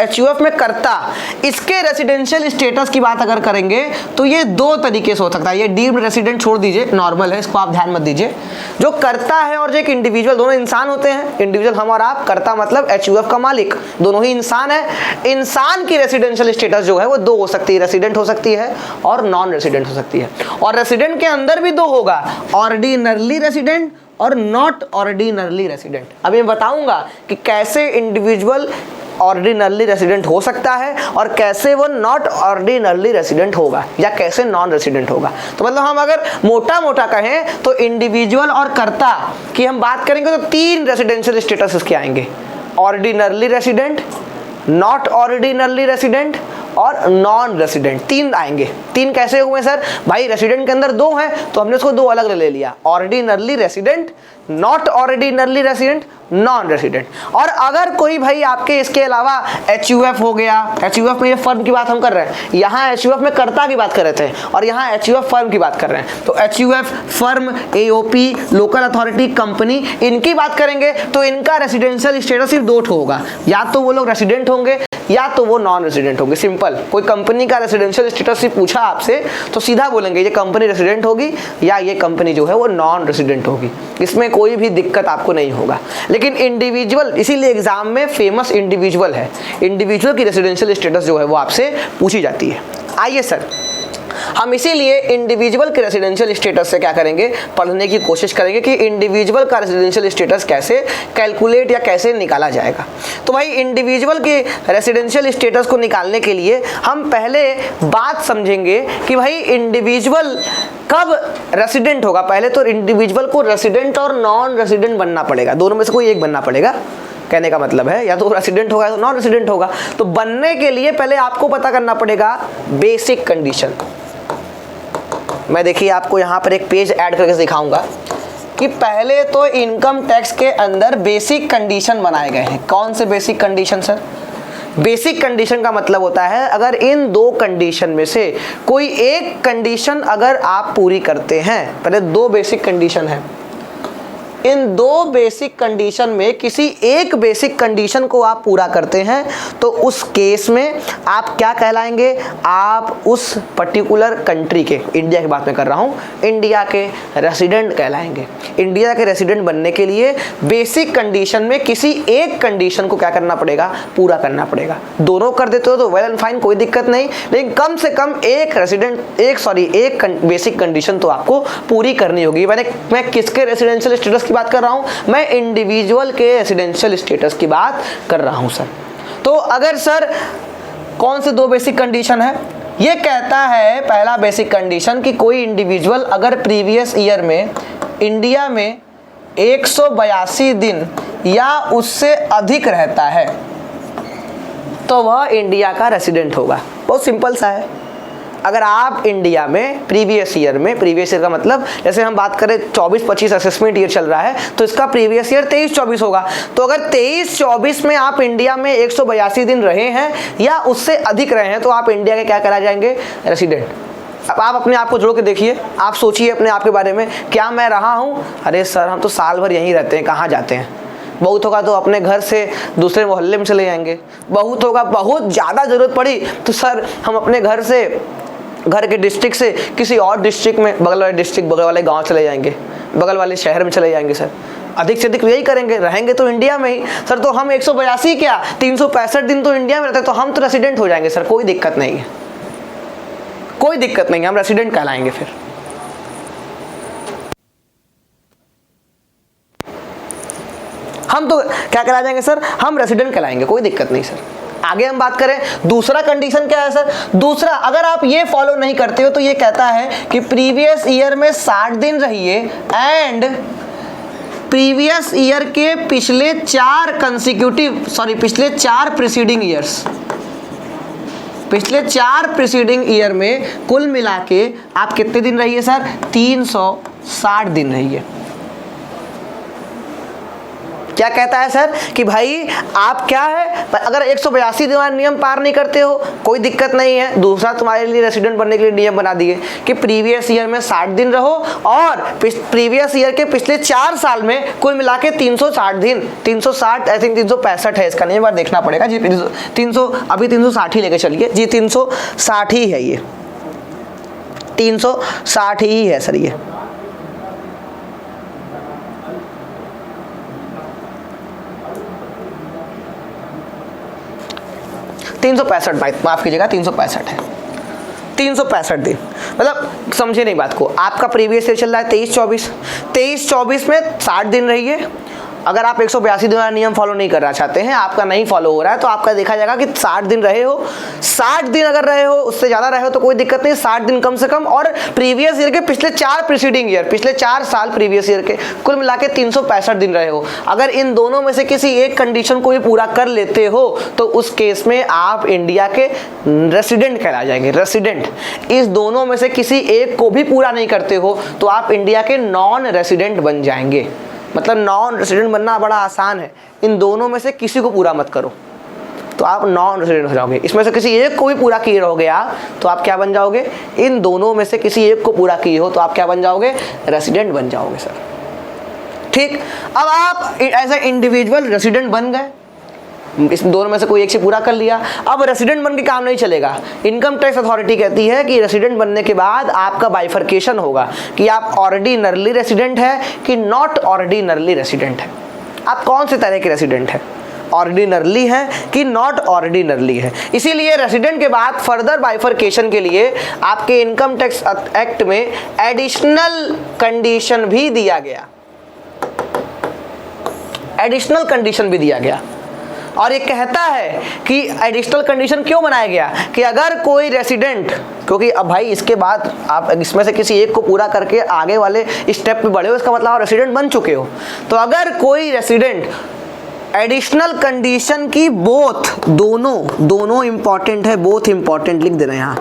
HUF में कर्ता, इसके रेसिडेंशियल स्टेटस की बात अगर करेंगे तो ये 2 तरीके से हो सकता है। ये डीम्ड रेसिडेंट छोड़ दीजिए, नॉर्मल है, इसको आप ध्यान मत दीजिए। जो कर्ता है और जो एक इंडिविजुअल, दोनों इंसान होते हैं। इंडिविजुअल हम और आप, कर्ता मतलब HUF का मालिक, दोनों ही इंसान है। इंसान की रेसिडेंशियल स्टेटस जो है वो 2 हो सकती है, रेसिडेंट हो सकती है और नॉन रेसिडेंट हो सकती है। और रेसिडेंट के अंदर भी 2 होगा, ऑर्डिनरली रेसिडेंट और नॉट ऑर्डिनरली रेसिडेंट। अभी मैं बताऊंगा कि कैसे इंडिविजुअल ऑर्डिनरली रेसिडेंट हो सकता है और कैसे वो नॉट ऑर्डिनरली रेसिडेंट होगा या कैसे नॉन रेसिडेंट होगा। तो मतलब हम अगर मोटा मोटा कहें तो इंडिविजुअल और कर्ता की हम बात करेंगे तो 3 रेसिडेंशियल स्टेटस इसके आएंगे, ordinarily resident, not ordinarily resident और नॉन रेसिडेंट। 3 आएंगे। 3 कैसे हुए सर? भाई रेसिडेंट के अंदर 2 हैं तो हमने उसको 2 अलग ले लिया, ordinarily resident, not ordinarily resident, non resident. और अगर कोई भाई आपके इसके अलावा HUF हो गया, HUF में ये फर्म की बात हम कर रहे हैं, यहाँ HUF में कर्ता की बात कर रहे थे और यहाँ HUF फर्म की बात कर रहे हैं। तो HUF firm, AOP, local authority, company, इनकी बात करेंगे तो इनका रेसिडेंशियल स्टेटस सिर्फ 2 होगा, या तो वो लोग रेसिडेंट होंगे या तो वो नॉन रेसिडेंट होंगे। सिंपल, कोई कंपनी का रेसिडेंशियल स्टेटस से पूछा आपसे तो सीधा बोलेंगे ये कंपनी रेसिडेंट होगी या ये कंपनी जो है वो नॉन रेसिडेंट होगी, इसमें कोई भी दिक्कत आपको नहीं होगा। लेकिन इंडिविजुअल, इसीलिए एग्जाम में फेमस इंडिविजुअल है, इंडिविजुअल की रेसिडेंशियल स्टेटस जो है वो आपसे पूछी जाती है। आइए सर, हम इसीलिए इंडिविजुअल के रेसिडेंशियल स्टेटस से क्या करेंगे, पढ़ने की कोशिश करेंगे कि इंडिविजुअल का रेसिडेंशियल स्टेटस कैसे कैलकुलेट या कैसे निकाला जाएगा। तो भाई इंडिविजुअल के रेसिडेंशियल स्टेटस को निकालने के लिए हम पहले बात समझेंगे कि भाई इंडिविजुअल कब रेसिडेंट होगा। पहले तो इंडिविजुअल को रेसिडेंट और नॉन रेसिडेंट बनना पड़ेगा, दोनों में से कोई एक बनना पड़ेगा। कहने का मतलब है या तो रेसिडेंट होगा या तो नॉन रेसिडेंट होगा। तो बनने के लिए पहले आपको पता करना पड़ेगा बेसिक कंडीशन। मैं देखिए आपको यहाँ पर एक पेज ऐड करके दिखाऊंगा कि पहले तो इनकम टैक्स के अंदर बेसिक कंडीशन बनाए गए हैं। कौन से basic condition sir? Basic condition का मतलब होता है अगर इन दो कंडीशन में से कोई एक कंडीशन अगर आप पूरी करते हैं, पहले दो बेसिक कंडीशन है, इन दो बेसिक कंडीशन में किसी एक बेसिक कंडीशन को आप पूरा करते हैं तो उस केस में आप क्या कहलाएंगे, आप उस पर्टिकुलर कंट्री के, इंडिया की बात मैं कर रहा हूँ, इंडिया के रेसिडेंट कहलाएंगे। इंडिया के रेसिडेंट बनने के लिए बेसिक कंडीशन में किसी एक कंडीशन को क्या करना पड़ेगा, पूरा करना पड़ेगा। दोनों कर देते हो तो वेल एंड फाइन, कोई दिक्कत नहीं, लेकिन कम से कम एक बेसिक कंडीशन तो आपको पूरी करनी होगी। मैं किसके रेसिडेंशियल स्टेटस की बात कर रहा हूं? मैं इंडिविजुअल के रेसिडेंशियल स्टेटस की बात कर रहा हूं सर। तो अगर सर कौन से दो बेसिक कंडीशन है, ये कहता है पहला बेसिक कंडीशन कि कोई इंडिविजुअल अगर प्रीवियस ईयर में इंडिया में 182 दिन या उससे अधिक रहता है तो वह इंडिया का रेसिडेंट होगा। बहुत सिंपल सा है। अगर आप इंडिया में प्रीवियस ईयर का मतलब जैसे हम बात करें 24-25 असेसमेंट ईयर चल रहा है तो इसका प्रीवियस ईयर 23-24 होगा। तो अगर 23-24 में आप इंडिया में 182 दिन रहे हैं या उससे अधिक रहे हैं तो आप इंडिया के क्या करा जाएंगे, रेसिडेंट। अब आप अपने आप को जोड़ के देखिए, आप सोचिए अपने आप के बारे में, क्या मैं रहा हूँ? अरे सर हम तो साल भर यहीं रहते हैं, कहाँ जाते हैं? बहुत होगा तो अपने घर से दूसरे मोहल्ले में चले जाएंगे, बहुत होगा बहुत ज़्यादा ज़रूरत पड़ी तो सर हम अपने घर के डिस्ट्रिक्ट से किसी और डिस्ट्रिक्ट में, बगल वाले डिस्ट्रिक्ट, बगल वाले गांव चले जाएंगे, बगल वाले शहर में चले जाएंगे सर। अधिक से अधिक यही करेंगे, रहेंगे तो इंडिया में ही सर। तो हम 182 क्या 365 दिन तो इंडिया में रहते हैं तो हम तो रेसिडेंट हो जाएंगे सर, कोई दिक्कत नहीं है, कोई दिक्कत नहीं है, हम रेसिडेंट कहलाएंगे। फिर हम तो क्या कहला जाएंगे सर, हम रेसिडेंट कहलाएंगे, कोई दिक्कत नहीं सर। आगे हम बात करें दूसरा कंडीशन क्या है सर। दूसरा, अगर आप ये फॉलो नहीं करते हो तो ये कहता है कि प्रीवियस ईयर में 60 दिन रहिए एंड प्रीवियस ईयर के पिछले 4 प्रीसीडिंग ईयर्स, पिछले 4 प्रीसीडिंग ईयर में कुल मिला के आप कितने दिन रहिए सर, 360 दिन रहिए। क्या कहता है सर कि भाई आप क्या है, अगर 182 दिन नियम पार नहीं करते हो कोई दिक्कत नहीं है, दूसरा तुम्हारे लिए रेसिडेंट बनने के लिए नियम बना दिए कि प्रीवियस ईयर में 60 दिन रहो और प्रीवियस ईयर के पिछले 4 साल में कुल मिला के 360 दिन, 360 आई थिंक 365 है इसका, नहीं बार देखना पड़ेगा जी, 300 अभी 360 ही लेके चलिए जी, 360 ही है, ये 360 ही है सर। ये 365, माफ कीजिएगा 365 है, 365 दिन। मतलब समझे नहीं बात को, आपका प्रीवियस ईयर चल रहा है 23-24 में 60 दिन रहिए। अगर आप 182 दिन वाला नियम फॉलो नहीं करना चाहते हैं, आपका नहीं फॉलो हो रहा है तो आपका देखा जाएगा कि 60 दिन रहे हो, 60 दिन अगर रहे हो, उससे ज़्यादा रहे हो तो कोई दिक्कत नहीं, 60 दिन कम से कम, और प्रीवियस ईयर के पिछले 4 प्रीसीडिंग ईयर, पिछले 4 साल प्रीवियस ईयर के कुल मिला के 365 दिन रहे हो। अगर इन दोनों में से किसी एक कंडीशन को भी पूरा कर लेते हो तो उस केस में आप इंडिया के रेसिडेंट कहला जाएंगे, रेसिडेंट। इस दोनों में से किसी एक को भी पूरा नहीं करते हो तो आप इंडिया के नॉन रेसिडेंट बन जाएंगे। मतलब नॉन रेसिडेंट बनना बड़ा आसान है, इन दोनों में से किसी को पूरा मत करो तो आप नॉन रेसिडेंट हो जाओगे। इसमें से किसी एक को भी पूरा किए रहोगे आप तो आप क्या बन जाओगे, इन दोनों में से किसी एक को पूरा किए हो तो आप क्या बन जाओगे, रेसिडेंट बन जाओगे सर। ठीक, अब आप एज ए इंडिविजुअल रेसिडेंट बन गए, इस दोनों में से कोई एक से पूरा कर लिया। अब रेसिडेंट बन के काम नहीं चलेगा, इनकम टैक्स अथॉरिटी कहती है कि रेसिडेंट बनने के बाद आपका बाइफर्केशन होगा कि आप ऑर्डिनरली रेसिडेंट है कि नॉट ऑर्डिनरली रेसिडेंट है, आप कौन से तरह के रेसिडेंट है। ऑर्डिनरली है कि नॉट ऑर्डिनरली है। इसीलिए रेसिडेंट के बाद फर्दर बाइफरकेशन के लिए आपके इनकम टैक्स एक्ट में एडिशनल कंडीशन भी दिया गया, एडिशनल कंडीशन भी दिया गया। और ये कहता है कि एडिशनल कंडीशन क्यों बनाया गया कि अगर कोई रेसिडेंट, क्योंकि अब भाई इसके बाद आप इसमें से किसी एक को पूरा करके आगे वाले स्टेप पे बढ़े हो, इसका मतलब आप रेसिडेंट बन चुके हो। तो अगर कोई रेसिडेंट एडिशनल कंडीशन की बोथ, दोनों इंपॉर्टेंट है, बोथ इंपॉर्टेंट लिख देना यहाँ,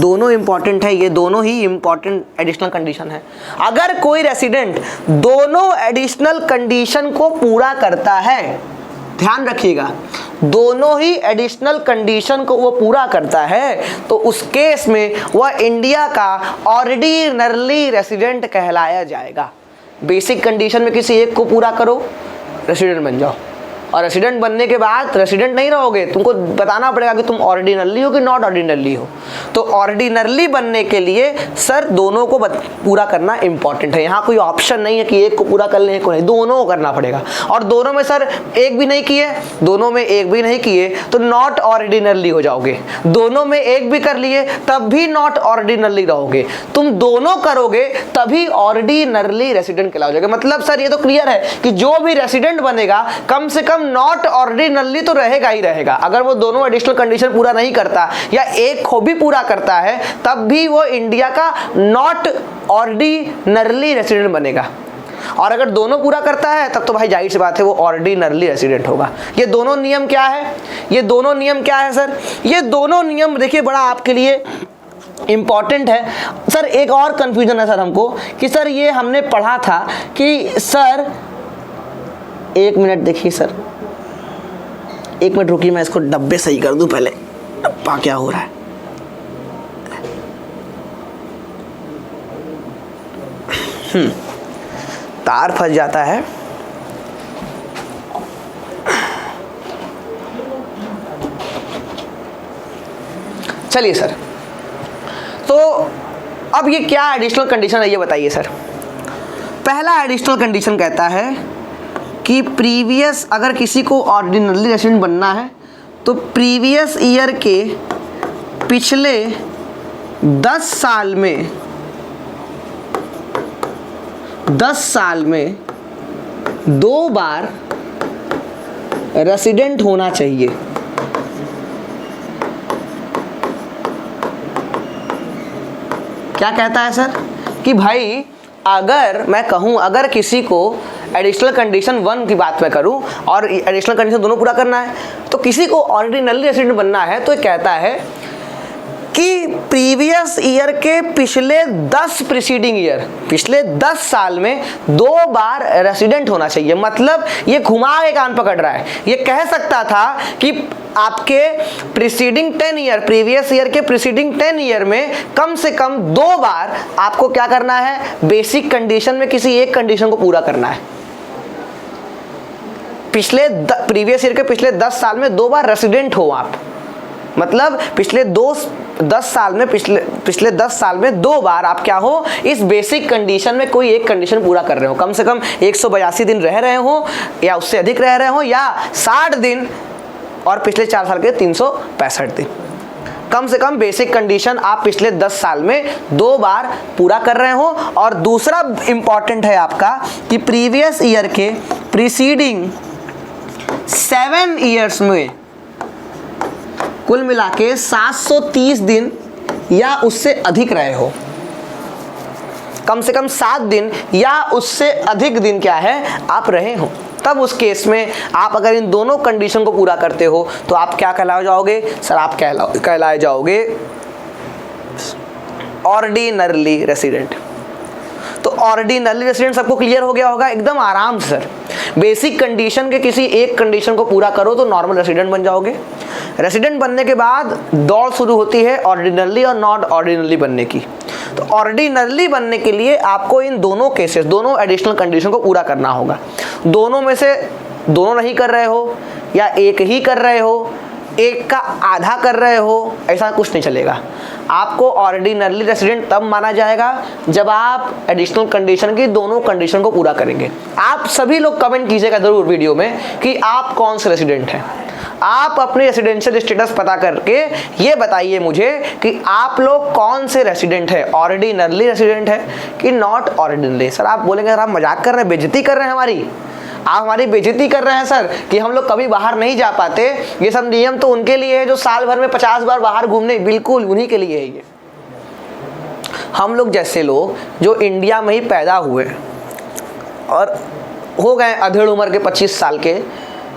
दोनों इंपॉर्टेंट है, ये दोनों ही इंपॉर्टेंट एडिशनल कंडीशन है। अगर कोई रेसिडेंट दोनों एडिशनल कंडीशन को पूरा करता है, ध्यान रखिएगा, दोनों ही एडिशनल कंडीशन को वो पूरा करता है, तो उस केस में वह इंडिया का ऑर्डिनरली रेसिडेंट कहलाया जाएगा। बेसिक कंडीशन में किसी एक को पूरा करो, रेसिडेंट बन जाओ। और रेसिडेंट बनने के बाद रेसिडेंट नहीं रहोगे, तुमको बताना पड़ेगा कि तुम ऑर्डिनरली हो कि नॉट ऑर्डिनरली हो। तो ऑर्डिनरली बनने के लिए सर दोनों को पूरा करना इंपॉर्टेंट है। यहाँ कोई ऑप्शन नहीं है कि एक को पूरा कर लें, एक को नहीं, दोनों को करना पड़ेगा। और दोनों में सर एक भी नहीं किए, दोनों में एक भी नहीं किए तो नॉट ऑर्डिनरली हो जाओगे। दोनों में एक भी कर लिए तब भी नॉट ऑर्डिनरली रहोगे। तुम दोनों करोगे तभी ऑर्डिनरली रेसिडेंट कहलाओगे। मतलब सर ये तो क्लियर है कि जो भी रेसिडेंट बनेगा कम से कम नॉट ऑर्डिनरली तो रहेगा ही रहेगा। अगर वो दोनों एडिशनल कंडीशन पूरा नहीं करता या एक को भी पूरा करता है तब भी वो इंडिया का नॉट ऑर्डिनरली रेसिडेंट बनेगा। और अगर दोनों पूरा करता है तब तो भाई जाहिर सी बात है वो ऑर्डिनरली रेसिडेंट होगा। ये दोनों नियम क्या है, ये दोनों नियम क्या है सर? ये दोनों नियम देखिए बड़ा आपके लिए इंपॉर्टेंट है। सर एक और कंफ्यूजन है सर हमको कि सर ये हमने पढ़ा था कि सर, एक मिनट देखिए सर, एक मिनट रुकिए, मैं इसको डब्बे सही कर दूं पहले। डब्बा क्या हो रहा है? तार फंस जाता है। चलिए सर, तो अब ये क्या एडिशनल कंडीशन है ये बताइए सर। पहला एडिशनल कंडीशन कहता है कि प्रीवियस, अगर किसी को ऑर्डिनरली रेसिडेंट बनना है तो प्रीवियस ईयर के पिछले 10 साल में 2 बार रेसिडेंट होना चाहिए। क्या कहता है सर कि भाई अगर मैं कहूं, अगर किसी को एडिशनल कंडीशन 1 की बात मैं करूं और एडिशनल कंडीशन दोनों पूरा करना है, तो किसी को ऑर्डिनरली रेसिडेंट बनना है तो ये कहता है कि प्रीवियस ईयर के पिछले 10 प्रीसीडिंग ईयर, पिछले 10 साल में 2 बार रेसिडेंट होना चाहिए। मतलब ये घुमा के कान पकड़ रहा है। ये कह सकता था कि आपके प्रीसीडिंग 10 ईयर, प्रीवियस ईयर के प्रीसीडिंग 10 ईयर में कम से कम 2 बार आपको क्या करना है, बेसिक कंडीशन में किसी एक कंडीशन को पूरा करना है। प्रीवियस ईयर के पिछले 10 साल में 2 बार रेसिडेंट हो आप, मतलब पिछले 10 साल में, पिछले 10 साल में 2 बार आप क्या हो, इस बेसिक कंडीशन में कोई एक कंडीशन पूरा कर रहे हो। कम से कम 182 दिन रह रहे हो या उससे अधिक रह रहे हो, या 60 दिन और पिछले 4 साल के 365 दिन। कम से कम बेसिक कंडीशन आप पिछले 10 साल में 2 बार पूरा कर रहे हो। और दूसरा इंपॉर्टेंट है आपका कि प्रीवियस ईयर के प्रीसीडिंग 7 ईयर्स में कुल मिला के 730 दिन या उससे अधिक रहे हो। कम से कम 7 दिन या उससे अधिक दिन क्या है आप रहे हो, तब उस केस में आप अगर इन दोनों कंडीशन को पूरा करते हो तो आप क्या कहलाए जाओगे सर? आप कहलाए जाओगे ऑर्डिनरली रेसिडेंट। तो ऑर्डिनरली रेसिडेंट सबको क्लियर हो गया होगा एकदम आराम से सर। बेसिक कंडीशन के किसी एक कंडीशन को पूरा करो तो नॉर्मल रेसिडेंट बन जाओगे। रेसिडेंट बनने के बाद दौड़ शुरू होती है ऑर्डिनरली और नॉट ऑर्डिनरली बनने की। तो ऑर्डिनरली बनने के लिए आपको इन दोनों केसेस, दोनों एडिशनल कंडीशन को पूरा करना होगा। दोनों में से दोनों नहीं कर रहे हो या एक ही कर रहे हो, एक का आधा कर रहे हो, ऐसा कुछ नहीं चलेगा। आपको ऑर्डिनरी रेसिडेंट तब माना जाएगा जब आप एडिशनल कंडीशन की दोनों कंडीशन को पूरा करेंगे। आप सभी लोग कमेंट कीजिएगा जरूर वीडियो में कि आप कौन से रेसिडेंट हैं। आप अपने रेसिडेंशियल स्टेटस पता करके ये बताइए मुझे कि आप लोग कौन से रेसिडेंट है, ऑर्डिनरी रेसिडेंट है कि नॉट ऑर्डिनरी। सर आप बोलेंगे सर आप मजाक कर रहे हैं, बेइज्जती कर रहे हैं हमारी, आप हमारी बेइज्जती कर रहे हैं सर कि हम लोग कभी बाहर नहीं जा पाते। ये सब नियम तो उनके लिए है जो साल भर में 50 बार बाहर घूमने, बिल्कुल उन्हीं के लिए है ये। हम लोग जैसे लोग जो इंडिया में ही पैदा हुए और हो गए अधेड़ उम्र के 25 साल के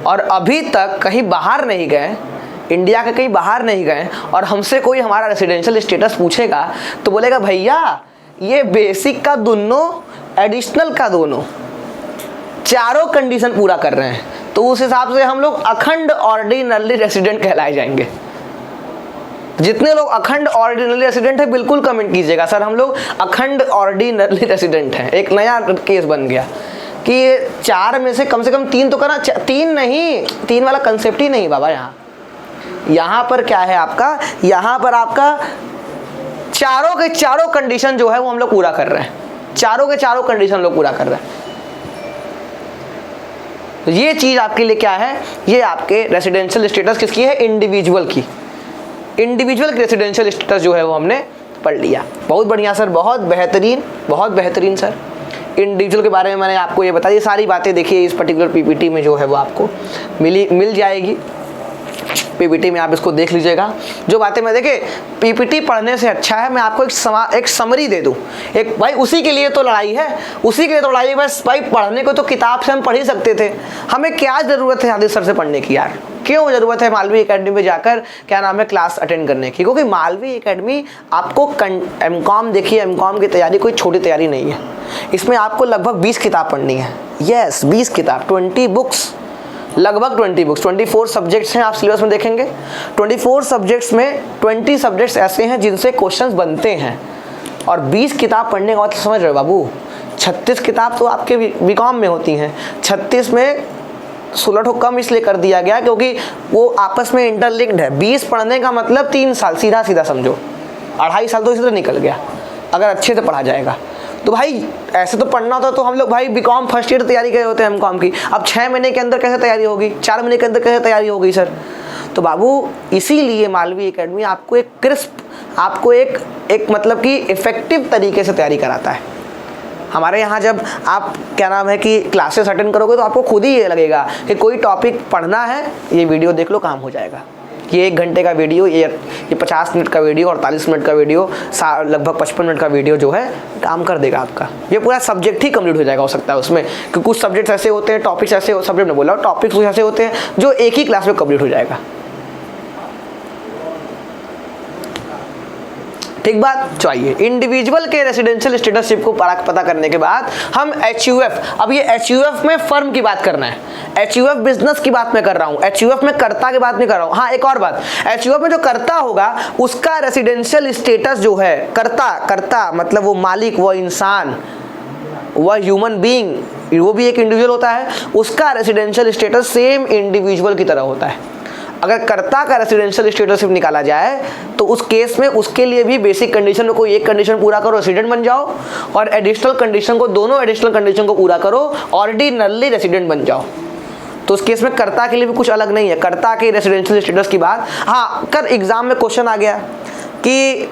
और अभी तक कहीं बाहर नहीं गए, इंडिया के कहीं बाहर नहीं गए, और हमसे कोई हमारा रेसिडेंशियल स्टेटस पूछेगा तो बोलेगा भैया ये बेसिक का दोनों, एडिशनल का दोनों, चारों कंडीशन पूरा कर रहे हैं, तो उस हिसाब से हम लोग अखंड ऑर्डिनरी रेसिडेंट कहलाए जाएंगे। जितने लोग अखंड ऑर्डिनरी रेसिडेंट है बिल्कुल कमेंट कीजिएगा सर हम लोग अखंड ऑर्डिनरी रेसिडेंट हैं। एक नया केस बन गया कि 4 में से कम 3 तो करना, 3 नहीं, 3 वाला कंसेप्ट ही नहीं बाबा। यहाँ पर क्या है आपका, यहाँ पर आपका चारों के चारों कंडीशन जो है वो हम लोग पूरा कर रहे हैं, चारों के चारों कंडीशन लोग पूरा कर रहे हैं। ये चीज आपके लिए क्या है, ये आपके रेसिडेंशियल स्टेटस किसकी है, इंडिविजुअल की। इंडिविजुअल रेसिडेंशियल स्टेटस जो है वो हमने पढ़ लिया। बहुत बढ़िया सर, बहुत बेहतरीन सर। इंडिविजुअल के बारे में मैंने आपको ये बताया, ये सारी बातें देखिए इस पर्टिकुलर पीपीटी में जो है वो आपको मिल जाएगी। पीपीटी में आप इसको देख लीजिएगा। जो बातें मैं देखे पीपीटी पढ़ने से अच्छा है मैं आपको एक समरी दे दूं। एक भाई उसी के लिए तो लड़ाई है, उसी के लिए तो लड़ाई है। बस भाई पढ़ने को तो किताब से हम पढ़ ही सकते थे, हमें क्या ज़रूरत है आदित्य सर से पढ़ने की यार, क्यों ज़रूरत है मालवी एकेडमी में जाकर क्या नाम है क्लास अटेंड करने की। क्योंकि मालवी एकेडमी आपको एमकॉम, देखिए एमकॉम की तैयारी कोई छोटी तैयारी नहीं है। इसमें आपको लगभग 20 किताब पढ़नी है। यस 20 किताब, 20 बुक्स, लगभग 20 बुक्स। 24 सब्जेक्ट्स हैं, आप सिलेबस में देखेंगे 24 सब्जेक्ट्स में 20 सब्जेक्ट्स ऐसे हैं जिनसे क्वेश्चंस बनते हैं। और 20 किताब पढ़ने का मतलब समझ रहे हो बाबू, 36 किताब तो आपके बीकॉम में होती हैं, 36 में 16 ठो कम इसलिए कर दिया गया क्योंकि वो आपस में इंटरलिंक्ड है। 20 पढ़ने का मतलब 3 साल, सीधा सीधा समझो 2.5 साल तो इसी तरह निकल गया अगर अच्छे से पढ़ा जाएगा। तो भाई ऐसे तो पढ़ना होता तो हम लोग भाई बीकॉम फर्स्ट ईयर तैयारी करे होते हैं एमकॉम की। अब 6 महीने के अंदर कैसे तैयारी होगी, 4 महीने के अंदर कैसे तैयारी होगी सर। तो बाबू इसीलिए मालवी एकेडमी आपको एक क्रिस्प, आपको एक मतलब कि इफेक्टिव तरीके से तैयारी कराता है। हमारे यहाँ जब आप क्या नाम है कि क्लासेस अटेंड करोगे तो आपको खुद ही ये लगेगा कि कोई टॉपिक पढ़ना है, ये वीडियो देख लो काम हो जाएगा। ये 1 घंटे का वीडियो, ये 50 मिनट का वीडियो, 48 मिनट का वीडियो, लगभग 55 मिनट का वीडियो जो है काम कर देगा आपका। ये पूरा सब्जेक्ट ही कंप्लीट हो जाएगा हो सकता है उसमें, क्योंकि कुछ सब्जेक्ट्स ऐसे होते हैं, टॉपिक्स ऐसे, सब्जेक्ट में बोला टॉपिक्स ऐसे होते हैं जो एक ही क्लास में कंप्लीट हो जाएगा। ठीक बात। चाहिए इंडिविजुअल के रेसिडेंशियल स्टेटसशिप को पता करने के बाद हम HUF, अब ये HUF में फर्म की बात करना है, HUF बिजनेस की बात मैं कर रहा हूँ, HUF में कर्ता की बात नहीं कर रहा हूँ। हाँ एक और बात, HUF में जो कर्ता होगा उसका रेसिडेंशियल स्टेटस जो है, कर्ता मतलब वो मालिक, वो इंसान, वह ह्यूमन बीइंग, वो भी एक इंडिविजुअल होता है, उसका रेसिडेंशियल स्टेटस सेम इंडिविजुअल की तरह होता है। अगर कर्ता का रेसिडेंशियल स्टेटसशिप निकाला जाए तो उस केस में उसके लिए भी बेसिक कंडीशन में कोई एक कंडीशन पूरा करो रेसिडेंट बन जाओ, और एडिशनल कंडीशन को, दोनों एडिशनल कंडीशन को पूरा करो ऑर्डिनरी रेसिडेंट बन जाओ। तो उस केस में कर्ता के लिए भी कुछ अलग नहीं है। कर्ता के रेसिडेंशियल स्टेटस की बात, हाँ कर एग्जाम में क्वेश्चन आ गया कि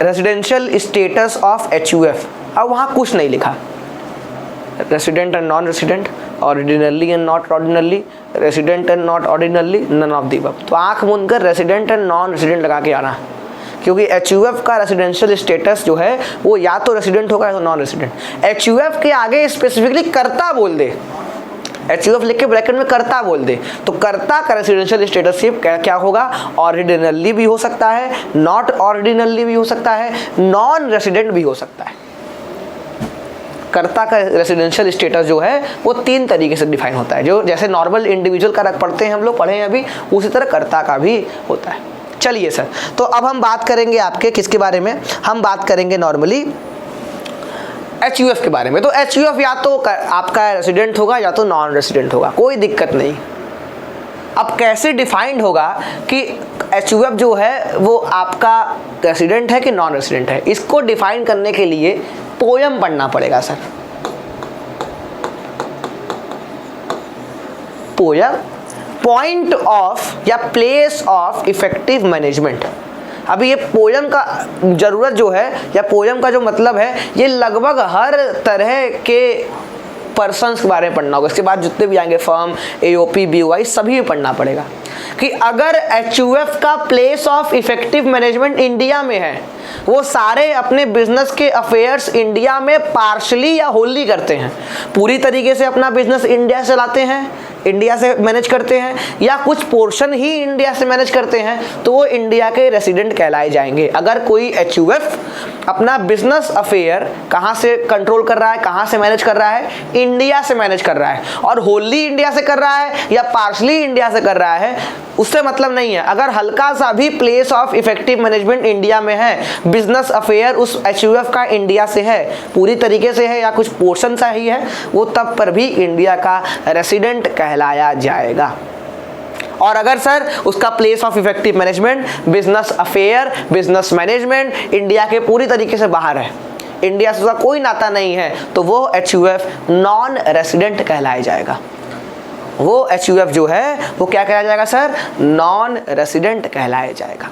रेसिडेंशियल स्टेटस ऑफ HUF, अब वहाँ कुछ नहीं लिखा, resident and non resident, ordinarily and not ordinarily, resident and not ordinarily, none of the above. तो आंख मूंद कर रेसिडेंट एंड नॉन रेसिडेंट लगा के आना, क्योंकि HUF का रेसिडेंशियल स्टेटस जो है वो या तो रेसिडेंट होगा या तो नॉन रेसिडेंट। HUF के आगे स्पेसिफिकली कर्ता बोल दे, HUF लिख के ब्रैकेट में कर्ता बोल दे, तो कर्ता का रेसिडेंशियल स्टेटसशिप क्या होगा, ऑर्डिनरली भी हो सकता है, नॉट ऑर्डिनरली भी हो सकता है, नॉन रेसिडेंट भी हो सकता है। कर्ता का रेसिडेंशियल स्टेटस जो है वो 3 तरीके से डिफाइन होता है, जो जैसे नॉर्मल इंडिविजुअल का पढ़ते हैं हम लोग, पढ़े हैं अभी, उसी तरह कर्ता का भी होता है। चलिए सर, तो अब हम बात करेंगे आपके किसके बारे में, हम बात करेंगे नॉर्मली HUF के बारे में। तो HUF या तो आपका रेसिडेंट होगा या तो नॉन रेसिडेंट होगा, कोई दिक्कत नहीं। अब कैसे डिफाइंड होगा कि HUF जो है वो आपका रेसिडेंट है कि नॉन रेसिडेंट है, इसको डिफाइन करने के लिए पोयम पढ़ना पड़ेगा सर। पोयम, पॉइंट ऑफ या प्लेस ऑफ इफेक्टिव मैनेजमेंट। अभी ये पोयम का जरूरत जो है या पोयम का जो मतलब है, ये लगभग हर तरह के पर्सन्स के बारे में पढ़ना होगा। इसके बाद जितने भी आएंगे फर्म, AOP, BOI सभी में पढ़ना पड़ेगा कि अगर HUF का place of effective management India में है, वो सारे अपने बिजनेस के अफेयर्स इंडिया में पार्शली या होली करते हैं, पूरी तरीके से अपना बिजनेस इंडिया से लाते हैं, इंडिया से मैनेज करते हैं, या कुछ पोर्शन ही इंडिया से मैनेज करते हैं, तो वो इंडिया के रेसिडेंट कहलाए जाएंगे। अगर कोई HUF अपना बिजनेस अफेयर कहाँ से कंट्रोल कर रहा है, कहाँ से मैनेज कर रहा है, इंडिया से मैनेज कर रहा है, और होली इंडिया से कर रहा है या पार्शली इंडिया से कर रहा है, उससे मतलब नहीं है। अगर हल्का सा भी place of effective management India में है, बिजनेस अफेयर उस HUF का इंडिया से है, पूरी तरीके से है या कुछ पोर्शन सा ही है, वो तब पर भी इंडिया का रेसिडेंट कहलाया जाएगा। और अगर सर उसका place of effective management, business affair, business management India के पूरी तरीके से बाहर है, इंडिया से उसका कोई नाता नहीं है, तो वो HUF नॉन रेसिडेंट कहलाया जाएगा। वो HUF जो है वो क्या कहलाया जाएगा सर? नॉन रेसिडेंट कहलाया जाएगा।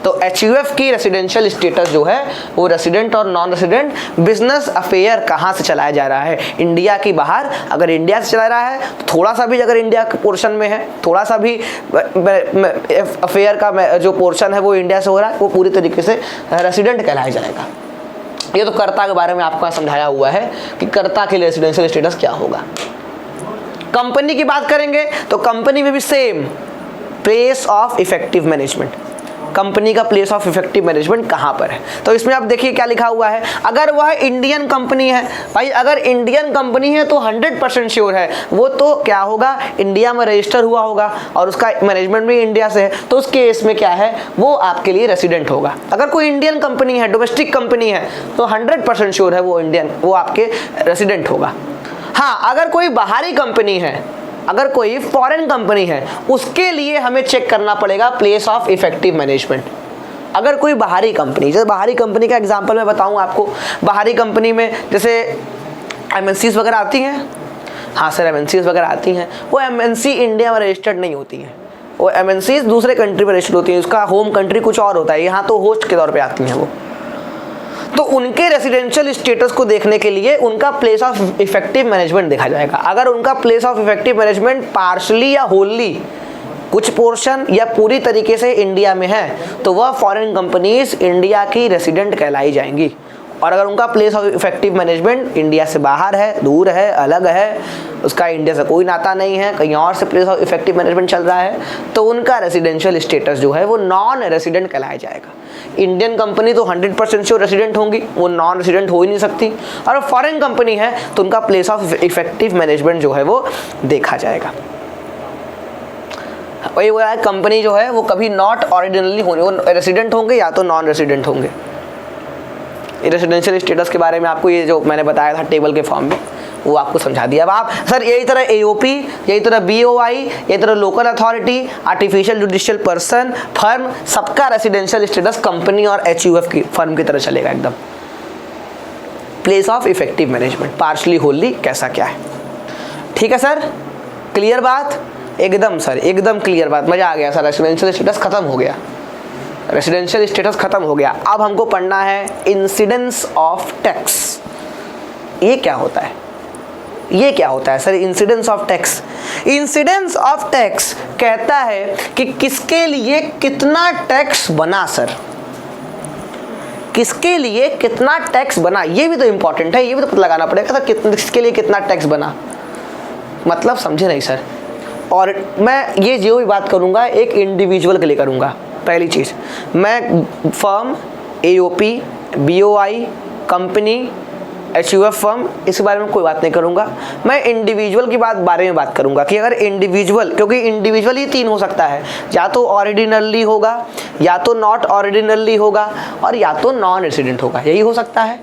तो HUF की रेसिडेंशियल स्टेटस जो है वो रेसिडेंट और नॉन रेसिडेंट, बिजनेस अफेयर कहाँ से चलाया जा रहा है, इंडिया की बाहर। अगर इंडिया से चला रहा है तो थोड़ा सा भी अगर इंडिया के पोर्शन में है, थोड़ा सा भी अफेयर का जो पोर्शन है वो इंडिया से हो रहा है, वो पूरी तरीके से रेसिडेंट कहलाया जाएगा। ये तो कर्ता के बारे में आपको समझाया हुआ है कि कर्ता के लिए रेसिडेंशियल स्टेटस क्या होगा। कंपनी की बात करेंगे तो कंपनी में भी same place of effective management, company का प्लेस ऑफ इफेक्टिव मैनेजमेंट कहाँ पर है। तो इसमें आप देखिए क्या लिखा हुआ है, अगर वह इंडियन कंपनी है, भाई अगर इंडियन कंपनी है तो 100% श्योर है वो तो क्या होगा, इंडिया में रजिस्टर हुआ होगा और उसका मैनेजमेंट भी इंडिया से है, तो उस केस में क्या है, वो आपके लिए रेसिडेंट होगा। अगर कोई इंडियन कंपनी है, डोमेस्टिक कंपनी है, तो 100% श्योर है वो इंडियन, वो आपके रेसिडेंट होगा। हाँ, अगर कोई बाहरी कंपनी है, अगर कोई फॉरेन कंपनी है, उसके लिए हमें चेक करना पड़ेगा प्लेस ऑफ इफेक्टिव मैनेजमेंट। अगर कोई बाहरी कंपनी, जैसे बाहरी कंपनी का एग्जांपल मैं बताऊं आपको, बाहरी कंपनी में जैसे MNCs वगैरह आती हैं। हाँ सर, MNCs वगैरह आती हैं, वो MNC इंडिया में रजिस्टर्ड नहीं होती हैं, वो MNCs दूसरे कंट्री में रजिस्टर्ड होती हैं, उसका होम कंट्री कुछ और होता है, यहाँ तो होस्ट के तौर पर आती हैं वो। तो उनके रेसिडेंशियल स्टेटस को देखने के लिए उनका प्लेस ऑफ इफेक्टिव मैनेजमेंट देखा जाएगा। अगर उनका place of effective management partially या होली, कुछ पोर्शन या पूरी तरीके से इंडिया में है, तो वह फॉरेन कंपनीज इंडिया की रेसिडेंट कहलाई जाएंगी। और अगर उनका place of effective management India से बाहर है, दूर है, अलग है, उसका इंडिया से कोई नाता नहीं है, कहीं और से प्लेस ऑफ इफेक्टिव मैनेजमेंट चल रहा है, तो उनका रेसिडेंशियल स्टेटस जो है वो नॉन रेसिडेंट कहलाया जाएगा। इंडियन कंपनी तो 100% श्योर रेसिडेंट होंगी, वो नॉन रेसिडेंट हो ही नहीं सकती। और फॉरेन कंपनी है तो उनका प्लेस ऑफ इफेक्टिव मैनेजमेंट जो है वो देखा जाएगा। वही वो कंपनी जो है वो कभी नॉट ऑर्डिनरी होंगे, वो रेसिडेंट होंगे या तो नॉन रेसिडेंट होंगे। रेसिडेंशियल स्टेटस के बारे में आपको ये जो मैंने बताया था टेबल के फॉर्म में, वो आपको समझा दिया। अब आप सर यही तरह AOP, यही तरह BOI, यही तरह local authority, artificial judicial person, firm, सबका रेसिडेंशियल स्टेटस कंपनी और HUF की फर्म की तरह चलेगा एकदम। Place of effective management partially Holi कैसा क्या है, ठीक है सर, क्लियर बात? एकदम सर, एकदम क्लियर बात, मजा आ गया सर। रेसिडेंशियल स्टेटस खत्म हो गया, रेसिडेंशियल स्टेटस खत्म हो गया। अब हमको पढ़ना है इंसिडेंस ऑफ टैक्स। ये क्या होता है, ये क्या होता है sir incidence of tax? Incidence of tax कहता है कि किसके लिए कितना टैक्स बना सर, किसके लिए कितना टैक्स बना, ये भी तो इंपॉर्टेंट है, ये भी तो पता लगाना पड़ेगा सर किसके लिए कितना टैक्स बना। मतलब समझे नहीं सर? और मैं ये जो भी बात करूंगा एक इंडिविजुअल के लिए करूंगा। पहली चीज़, मैं firm, AOP, BOI, company, HUF firm, इसके बारे में कोई बात नहीं करूंगा। मैं इंडिविजुअल की बारे में बात करूंगा कि अगर इंडिविजुअल, क्योंकि इंडिविजुअल ही तीन हो सकता है, या तो ऑर्डिनरली होगा, या तो नॉट ऑर्डिनरली होगा, और या तो नॉन रेसिडेंट होगा, यही हो सकता है।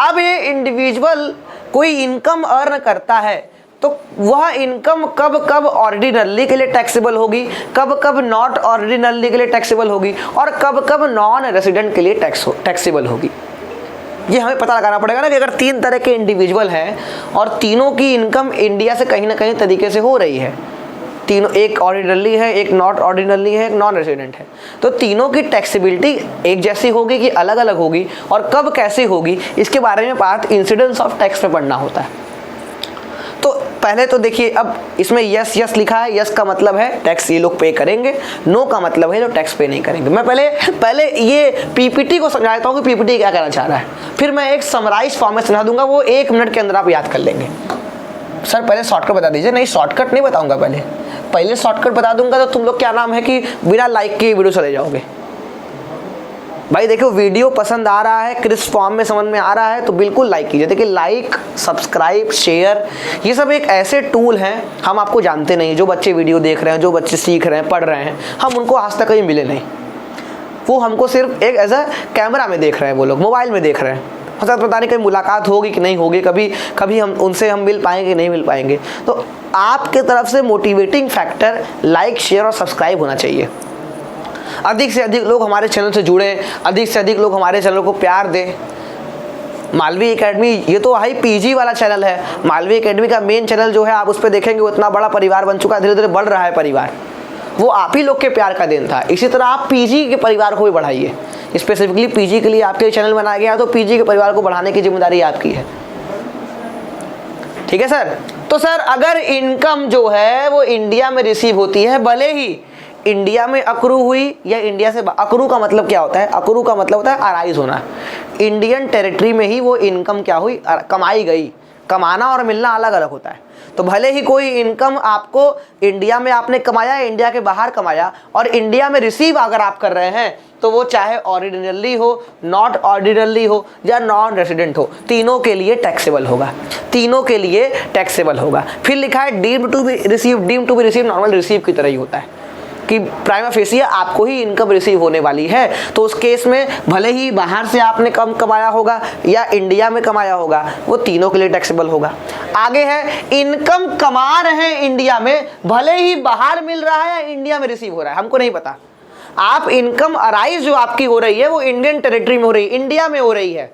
अब ये इंडिविजुअल कोई इनकम अर्न करता है तो वह इनकम कब कब ऑर्डिनरली के लिए टैक्सेबल होगी, कब कब नॉट ऑर्डिनरली के लिए टैक्सेबल होगी, और कब कब नॉन रेसिडेंट के लिए टैक्सेबल होगी। ये हमें पता लगाना पड़ेगा ना कि अगर 3 तरह के इंडिविजुअल हैं और तीनों की इनकम इंडिया से कहीं ना कहीं तरीके से हो रही है, तीनों, एक ऑर्डिनरली है, एक नॉट ऑर्डिनरली है, एक नॉन रेसिडेंट है, तो तीनों की टैक्सेबिलिटी एक जैसी होगी कि अलग अलग होगी, और कब कैसे होगी इसके बारे में बात इंसिडेंस ऑफ टैक्स में पढ़ना होता है। तो पहले तो देखिए, अब इसमें यस यस लिखा है, यस का मतलब है टैक्स ये लोग पे करेंगे, नो का मतलब है जो टैक्स पे नहीं करेंगे। मैं पहले ये पीपीटी को समझा देता हूँ कि पीपीटी क्या कहना चाह रहा है, फिर मैं एक समराइज फॉर्म में समझा दूंगा, वो 1 मिनट के अंदर आप याद कर लेंगे। सर पहले शॉर्टकट बता दीजिए। नहीं, शॉर्टकट नहीं बताऊंगा, पहले शॉर्टकट बता दूंगा तो तुम लोग क्या नाम है कि बिना लाइक के वीडियो चले जाओगे। भाई देखो, वीडियो पसंद आ रहा है, क्रिस्प फॉर्म में समझ में आ रहा है तो बिल्कुल लाइक कीजिए। देखिए, लाइक, सब्सक्राइब, शेयर, ये सब एक ऐसे टूल हैं, हम आपको जानते नहीं। जो बच्चे वीडियो देख रहे हैं, जो बच्चे सीख रहे हैं, पढ़ रहे हैं, हम उनको आज तक कहीं मिले नहीं। वो हमको सिर्फ एक एज अ कैमरा में देख रहे हैं, वो लोग मोबाइल में देख रहे हैं। हो सकता पता नहीं कहीं मुलाकात होगी कि नहीं होगी, कभी हम उनसे मिल पाएंगे कि नहीं मिल पाएंगे। तो आपके तरफ से मोटिवेटिंग फैक्टर लाइक, शेयर और सब्सक्राइब होना चाहिए। अधिक से अधिक लोग हमारे चैनल से जुड़ें, अधिक से अधिक लोग हमारे चैनल को प्यार दें। मालवी एकेडमी ये तो हाई पीजी वाला चैनल है। मालवी एकेडमी का मेन चैनल जो है, आप उस पर देखेंगे वो इतना बड़ा परिवार बन चुका है, धीरे धीरे बढ़ रहा है परिवार। वो आप ही लोग के प्यार का देन था। इसी तरह आप पीजी के परिवार को भी बढ़ाइए। स्पेसिफिकली पीजी के लिए आपके चैनल बनाया गया, तो पीजी के परिवार को बढ़ाने की जिम्मेदारी आपकी है। ठीक है सर। तो सर, अगर इनकम जो है वो इंडिया में रिसीव होती है, भले ही इंडिया में अक्रू हुई या इंडिया से, अक्रू का मतलब क्या होता है? अक्रू का मतलब होता है अराइज होना। इंडियन टेरिटरी में ही वो इनकम क्या हुई, कमाई गई। कमाना और मिलना अलग अलग होता है। तो भले ही कोई इनकम आपको इंडिया में आपने कमाया, इंडिया के बाहर कमाया, और इंडिया में रिसीव अगर आप कर रहे हैं, तो वो चाहे ऑर्डिनरली हो, नॉट ऑर्डिनरली हो या नॉन रेसिडेंट हो, तीनों के लिए टैक्सेबल होगा। तीनों के लिए टैक्सेबल होगा। फिर लिखा है deemed to be receive. Deemed to be receive normal receive की तरह ही होता है कि प्राइमा फेसिया आपको ही इनकम रिसीव होने वाली है। तो उस केस में भले ही बाहर से आपने कम कमाया होगा या इंडिया में कमाया होगा, वो तीनों के लिए टैक्सेबल होगा। आगे है, इनकम कमा रहे हैं इंडिया में, भले ही बाहर मिल रहा है या इंडिया में रिसीव हो रहा है, हमको नहीं पता। आप इनकम अराइज जो आपकी हो रही है वो इंडियन टेरिटरी में हो रही है, इंडिया में हो रही है।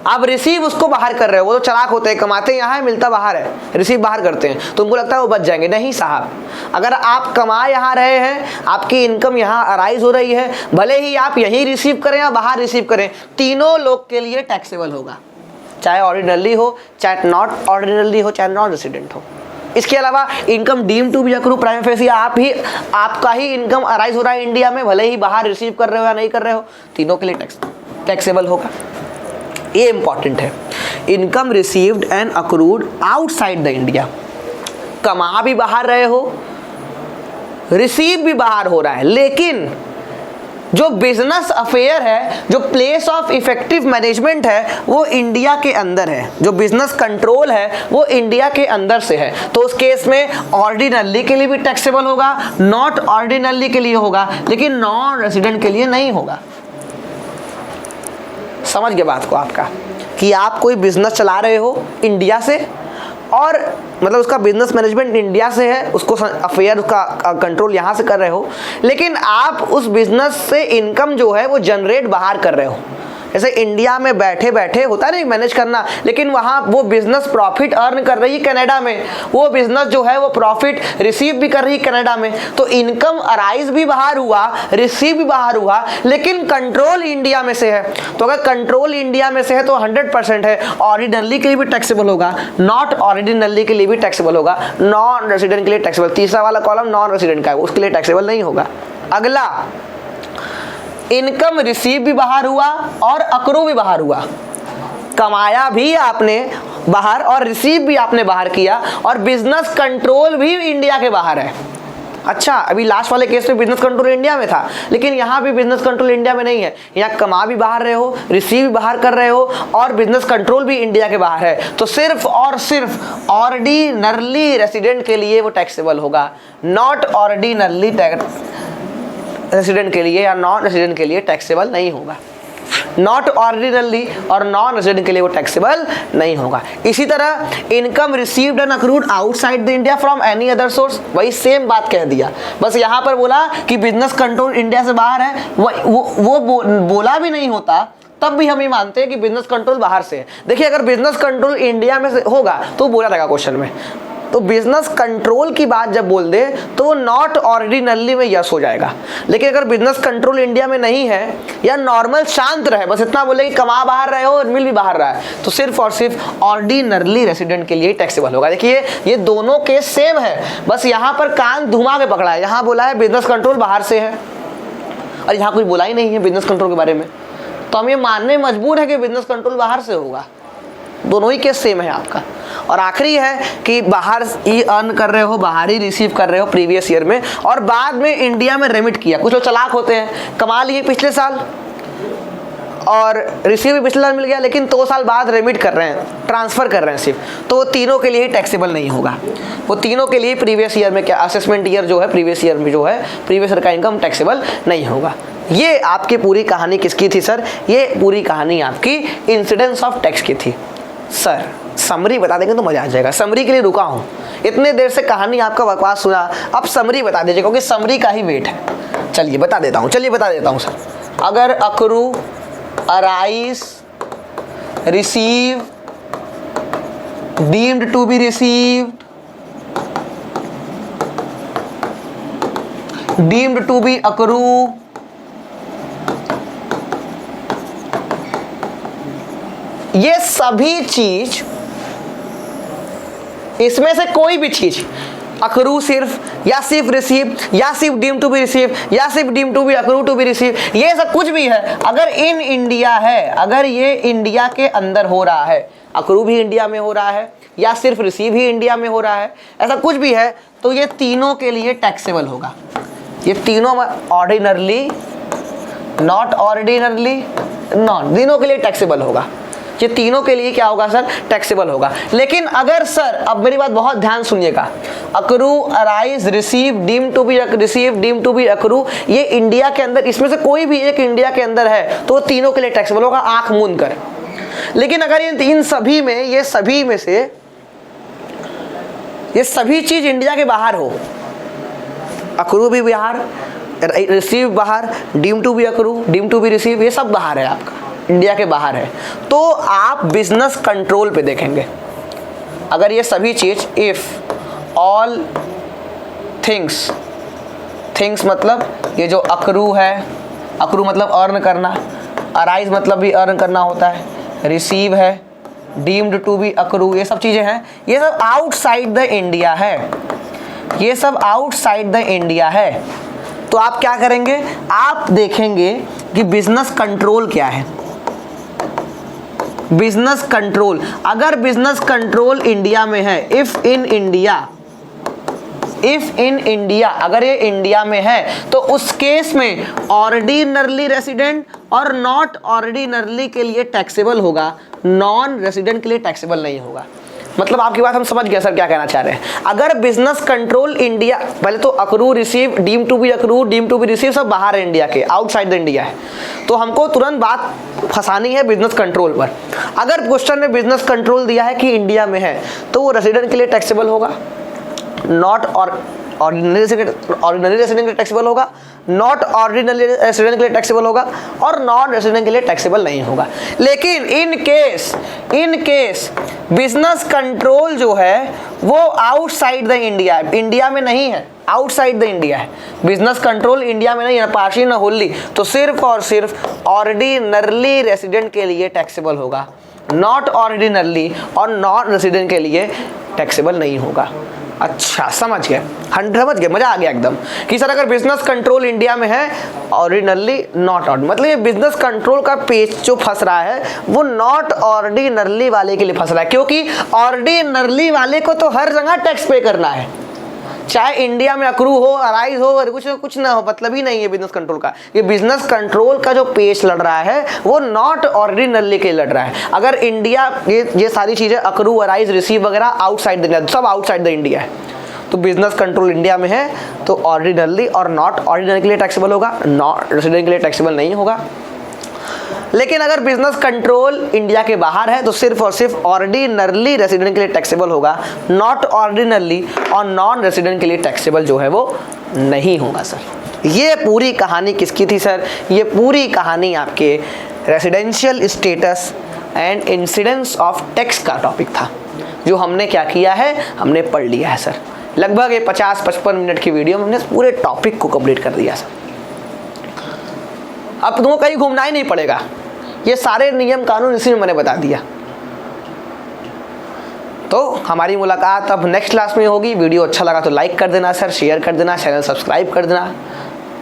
आप रिसीव उसको बाहर कर रहे हो। वो तो चालाक होते हैं, कमाते यहाँ है, मिलता बाहर है, रिसीव बाहर करते हैं, तो उनको लगता है वो बच जाएंगे। नहीं साहब, अगर आप कमा यहाँ रहे हैं, आपकी इनकम यहाँ अराइज हो रही है, भले ही आप यहीं रिसीव करें या बाहर रिसीव करें, तीनों लोग के लिए टैक्सेबल होगा। चाहे ऑर्डिनरली हो, चाहे नॉट ऑर्डिनरली हो, चाहे नॉन रेसिडेंट हो। इसके अलावा income deem to be accrue prima facie, आपका ही इनकम अराइज हो रहा है इंडिया में, भले ही बाहर रिसीव कर रहे हो या नहीं कर रहे हो, तीनों के लिए टैक्सेबल होगा। ये इंपॉर्टेंट है। Income received and accrued outside the India, कमा भी बाहर रहे हो, रिसीव भी बाहर हो रहा है, लेकिन जो बिजनेस अफेयर है, जो प्लेस ऑफ इफेक्टिव मैनेजमेंट है, वो इंडिया के अंदर है। जो बिजनेस कंट्रोल है वो इंडिया के अंदर से है। तो उस केस में ऑर्डिनरली के लिए भी टैक्सेबल होगा, नॉट ऑर्डिनरली के लिए होगा, लेकिन नॉन रेसिडेंट के लिए नहीं होगा। समझ गए बात को आपका, कि आप कोई बिजनेस चला रहे हो इंडिया से, और मतलब उसका बिजनेस मैनेजमेंट इंडिया से है, उसको अफेयर, उसका कंट्रोल यहाँ से कर रहे हो, लेकिन आप उस बिजनेस से इनकम जो है वो जनरेट बाहर कर रहे हो। जैसे इंडिया में बैठे बैठे होता है ना मैनेज करना, लेकिन वहाँ वो बिजनेस प्रॉफिट अर्न कर रही है कनाडा में, वो बिजनेस जो है वो प्रॉफिट रिसीव भी कर रही है कनाडा में। तो इनकम अराइज भी बाहर हुआ, रिसीव भी बाहर हुआ, लेकिन कंट्रोल इंडिया में से है। तो अगर कंट्रोल इंडिया में से है तो 100% है, ऑर्डिनरली के लिए भी टैक्सेबल होगा, नॉट ऑर्डिनरली के लिए भी टैक्सेबल होगा, नॉन रेसिडेंट के लिए टैक्सेबल। तीसरा वाला कॉलम नॉन रेसिडेंट का है, उसके लिए टैक्सेबल नहीं होगा। अगला, इनकम रिसीव भी बाहर हुआ और अक्रू भी बाहर हुआ, कमाया भी आपने बाहर और रिसीव भी आपने बाहर किया, और बिजनेस कंट्रोल भी इंडिया के बाहर है। अच्छा, अभी लास्ट वाले केस में बिजनेस कंट्रोल इंडिया में था, लेकिन यहाँ भी बिजनेस कंट्रोल इंडिया में नहीं है। यहाँ कमा भी बाहर रहे हो, रिसीव भी बाहर कर रहे हो, और बिजनेस कंट्रोल भी इंडिया के बाहर है। तो सिर्फ और सिर्फ ऑर्डिनरली रेसिडेंट के लिए वो टैक्सेबल होगा, नॉट ऑर्डिनरली रेसिडेंट के लिए या नॉन रेसिडेंट के लिए टैक्सेबल नहीं होगा। नॉट ऑर्डिनरली और नॉन रेजिडेंट के लिए वो टैक्सेबल नहीं होगा। इसी तरह income received and accrued outside the India from any other source, वही सेम बात कह दिया, बस यहाँ पर बोला कि बिजनेस कंट्रोल इंडिया से बाहर है, वो बोला भी नहीं होता तब भी हम ये मानते हैं कि बिजनेस कंट्रोल बाहर से है। देखिए अगर बिजनेस कंट्रोल इंडिया में से होगा तो बोला रहेगा क्वेश्चन में, तो बिजनेस कंट्रोल की बात जब बोल दे तो वो नॉट ऑर्डिनरली में यस हो जाएगा। लेकिन अगर बिजनेस कंट्रोल इंडिया में नहीं है या नॉर्मल शांत रहे, बस इतना बोले कि कमा बाहर रहे हो और मिल भी बाहर रहा है, तो सिर्फ और सिर्फ ऑर्डिनरली रेसिडेंट के लिए टैक्सेबल होगा। देखिए ये दोनों केस सेम है, बस यहाँ पर कान घुमा के पकड़ा है, यहाँ बोला है बिजनेस कंट्रोल बाहर से है और यहाँ कुछ बोला ही नहीं है बिजनेस कंट्रोल के बारे में, तो हम ये मानने मजबूर है कि बिजनेस कंट्रोल बाहर से होगा। दोनों ही केस सेम है आपका। और आखिरी है कि बाहर ही अर्न कर रहे हो, बाहर ही रिसीव कर रहे हो प्रीवियस ईयर में और बाद में इंडिया में रेमिट किया। कुछ लोग चालाक होते हैं, कमा लिए पिछले साल और रिसीव भी पिछले साल मिल गया, लेकिन 2 साल बाद रेमिट कर रहे हैं, ट्रांसफर कर रहे हैं सिर्फ, तो वो तीनों के लिए टैक्सेबल नहीं होगा। वो तीनों के लिए प्रीवियस ईयर में क्या असेसमेंट ईयर जो है प्रीवियस ईयर में जो है प्रीवियस ईयर का इनकम टैक्सेबल नहीं होगा। ये आपकी पूरी कहानी किसकी थी सर? ये पूरी कहानी आपकी इंसिडेंस ऑफ टैक्स की थी। सर समरी बता देंगे तो मजा आ जाएगा, समरी के लिए रुका हूँ, इतने देर से कहानी आपका बकवास सुना, अब समरी बता दीजिए क्योंकि समरी का ही वेट है। चलिए बता देता हूँ सर। अगर accrue, arise, receive, deemed to be received, deemed to be accrue, ये सभी चीज, इसमें से कोई भी चीज अक्रू सिर्फ या सिर्फ रिसीव या सिर्फ डीम टू बी रिसीव या सिर्फ deem to be accrue to be receive, ये सब कुछ भी है अगर इन इंडिया है, अगर ये इंडिया के अंदर हो रहा है, अक्रू भी इंडिया में हो रहा है या सिर्फ रिसीव ही इंडिया में हो रहा है, ऐसा कुछ भी है, तो ये तीनों के लिए टैक्सेबल होगा। ये तीनों ऑर्डिनरली, नॉट ऑर्डिनरली, नॉन, तीनों के लिए टैक्सेबल होगा। ये तीनों के लिए क्या होगा सर? टैक्सेबल होगा। लेकिन अगर सर, अब मेरी बात बहुत ध्यान सुनिएगा, accrue, arise, receive, deem to be receive, deem to be accrue, ये इंडिया के अंदर, इसमें से कोई भी एक इंडिया के अंदर है तो तीनों के लिए टैक्सेबल होगा आंख मूंद कर। लेकिन अगर इन सभी में, ये सभी में से ये सभी चीज इंडिया के बाहर हो, अक्रू भी बाहर, रिसीव बाहर, deem to be accrue, deem to be receive, ये सब बाहर है आपका, इंडिया के बाहर है, तो आप बिजनेस कंट्रोल पे देखेंगे। अगर ये सभी चीज, इफ ऑल थिंग्स, थिंग्स मतलब ये जो अक्रू है, अक्रू मतलब अर्न करना, अराइज मतलब भी अर्न करना होता है, रिसीव है, डीम्ड टू बी अक्रू, ये सब चीजें हैं, ये सब आउटसाइड द इंडिया है, ये सब आउटसाइड द इंडिया है। तो आप क्या करेंगे? आप देखेंगे कि बिजनेस कंट्रोल क्या है। बिजनेस कंट्रोल, अगर बिजनेस कंट्रोल इंडिया में है, इफ इन इंडिया, अगर ये इंडिया में है, तो उस केस में ऑर्डिनरली रेसिडेंट और नॉट ऑर्डिनरली के लिए टैक्सेबल होगा, नॉन रेसिडेंट के लिए टैक्सेबल नहीं होगा। मतलब आपकी बात हम समझ गए सर क्या कहना चाह रहे हैं। अगर बिजनेस कंट्रोल इंडिया, पहले तो accrue, receive, deem to be accrue, deem to be receive सब बाहर है इंडिया के, आउटसाइड द इंडिया है, तो हमको तुरंत बात फंसानी है बिजनेस कंट्रोल पर। अगर क्वेश्चन में बिजनेस कंट्रोल दिया है कि इंडिया में है, तो वो रेसिडेंट के लिए टैक्सेबल होगा, नॉट ऑर्डिनरी रेसिडेंट के लिए टैक्सेबल होगा, नॉट ऑर्डिनरी रेसिडेंट के लिए टैक्सेबल होगा और नॉन रेसिडेंट के लिए टैक्सेबल नहीं होगा। लेकिन इन केस बिजनेस कंट्रोल जो है वो आउटसाइड द इंडिया है, इंडिया में नहीं है, आउटसाइड द इंडिया है। बिजनेस कंट्रोल इंडिया में नहीं है, पार्शियल न होली, तो सिर्फ और सिर्फ ऑर्डिनरली रेसिडेंट के लिए टैक्सेबल होगा, नॉट ऑर्डिनरली और नॉन रेसिडेंट के लिए टैक्सेबल नहीं होगा। अच्छा समझ गए, मजा आ गया एकदम कि सर अगर बिजनेस कंट्रोल इंडिया में है, ऑर्डिनरली नॉट ऑर्डिनरी, मतलब ये बिजनेस कंट्रोल का पेज जो फंस रहा है वो नॉट ऑर्डिनरली वाले के लिए फंस रहा है, क्योंकि ऑर्डिनरली वाले को तो हर जगह टैक्स पे करना है, चाहे इंडिया में अक्रू हो, अराइज हो, कुछ ना हो, मतलब ही नहीं है बिजनेस कंट्रोल का। ये बिजनेस कंट्रोल का जो पेज लड़ रहा है वो नॉट ऑर्डिनरली के लड़ रहा है। अगर इंडिया, ये सारी चीजें अक्रू, अराइज, रिसीव वगैरह आउटसाइड द इंडिया, सब आउटसाइड द इंडिया है, तो बिजनेस कंट्रोल इंडिया में है तो ऑर्डिनरली और नॉट ऑर्डिनरी के लिए टैक्सेबल होगा, नॉट रेसिडेंट के लिए टैक्सेबल नहीं होगा। लेकिन अगर बिजनेस कंट्रोल इंडिया के बाहर है तो सिर्फ और सिर्फ ऑर्डिनरली रेसिडेंट के लिए टैक्सेबल होगा, नॉट ऑर्डिनरली और नॉन रेसिडेंट के लिए टैक्सेबल जो है वो नहीं होगा सर। ये पूरी कहानी किसकी थी सर? ये पूरी कहानी आपके residential status and incidence of tax का टॉपिक था, जो हमने क्या किया है, हमने पढ़ लिया है सर। लगभग ये 50-55 मिनट की वीडियो में हमने पूरे टॉपिक को कंप्लीट कर दिया सर। अब तुमको कहीं घूमना ही नहीं पड़ेगा, ये सारे नियम कानून इसी में मैंने बता दिया। तो हमारी मुलाकात अब नेक्स्ट क्लास में होगी। वीडियो अच्छा लगा तो लाइक कर देना सर, शेयर कर देना, चैनल सब्सक्राइब कर देना।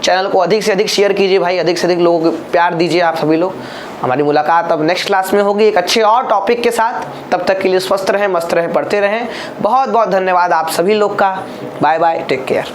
चैनल को अधिक से अधिक शेयर कीजिए भाई, अधिक से अधिक लोगों को प्यार दीजिए आप सभी लोग। हमारी मुलाकात अब नेक्स्ट क्लास में होगी एक अच्छे और टॉपिक के साथ। तब तक के लिए स्वस्थ रहें, मस्त रहें, पढ़ते रहें। बहुत बहुत धन्यवाद आप सभी लोग का। Bye bye, take care.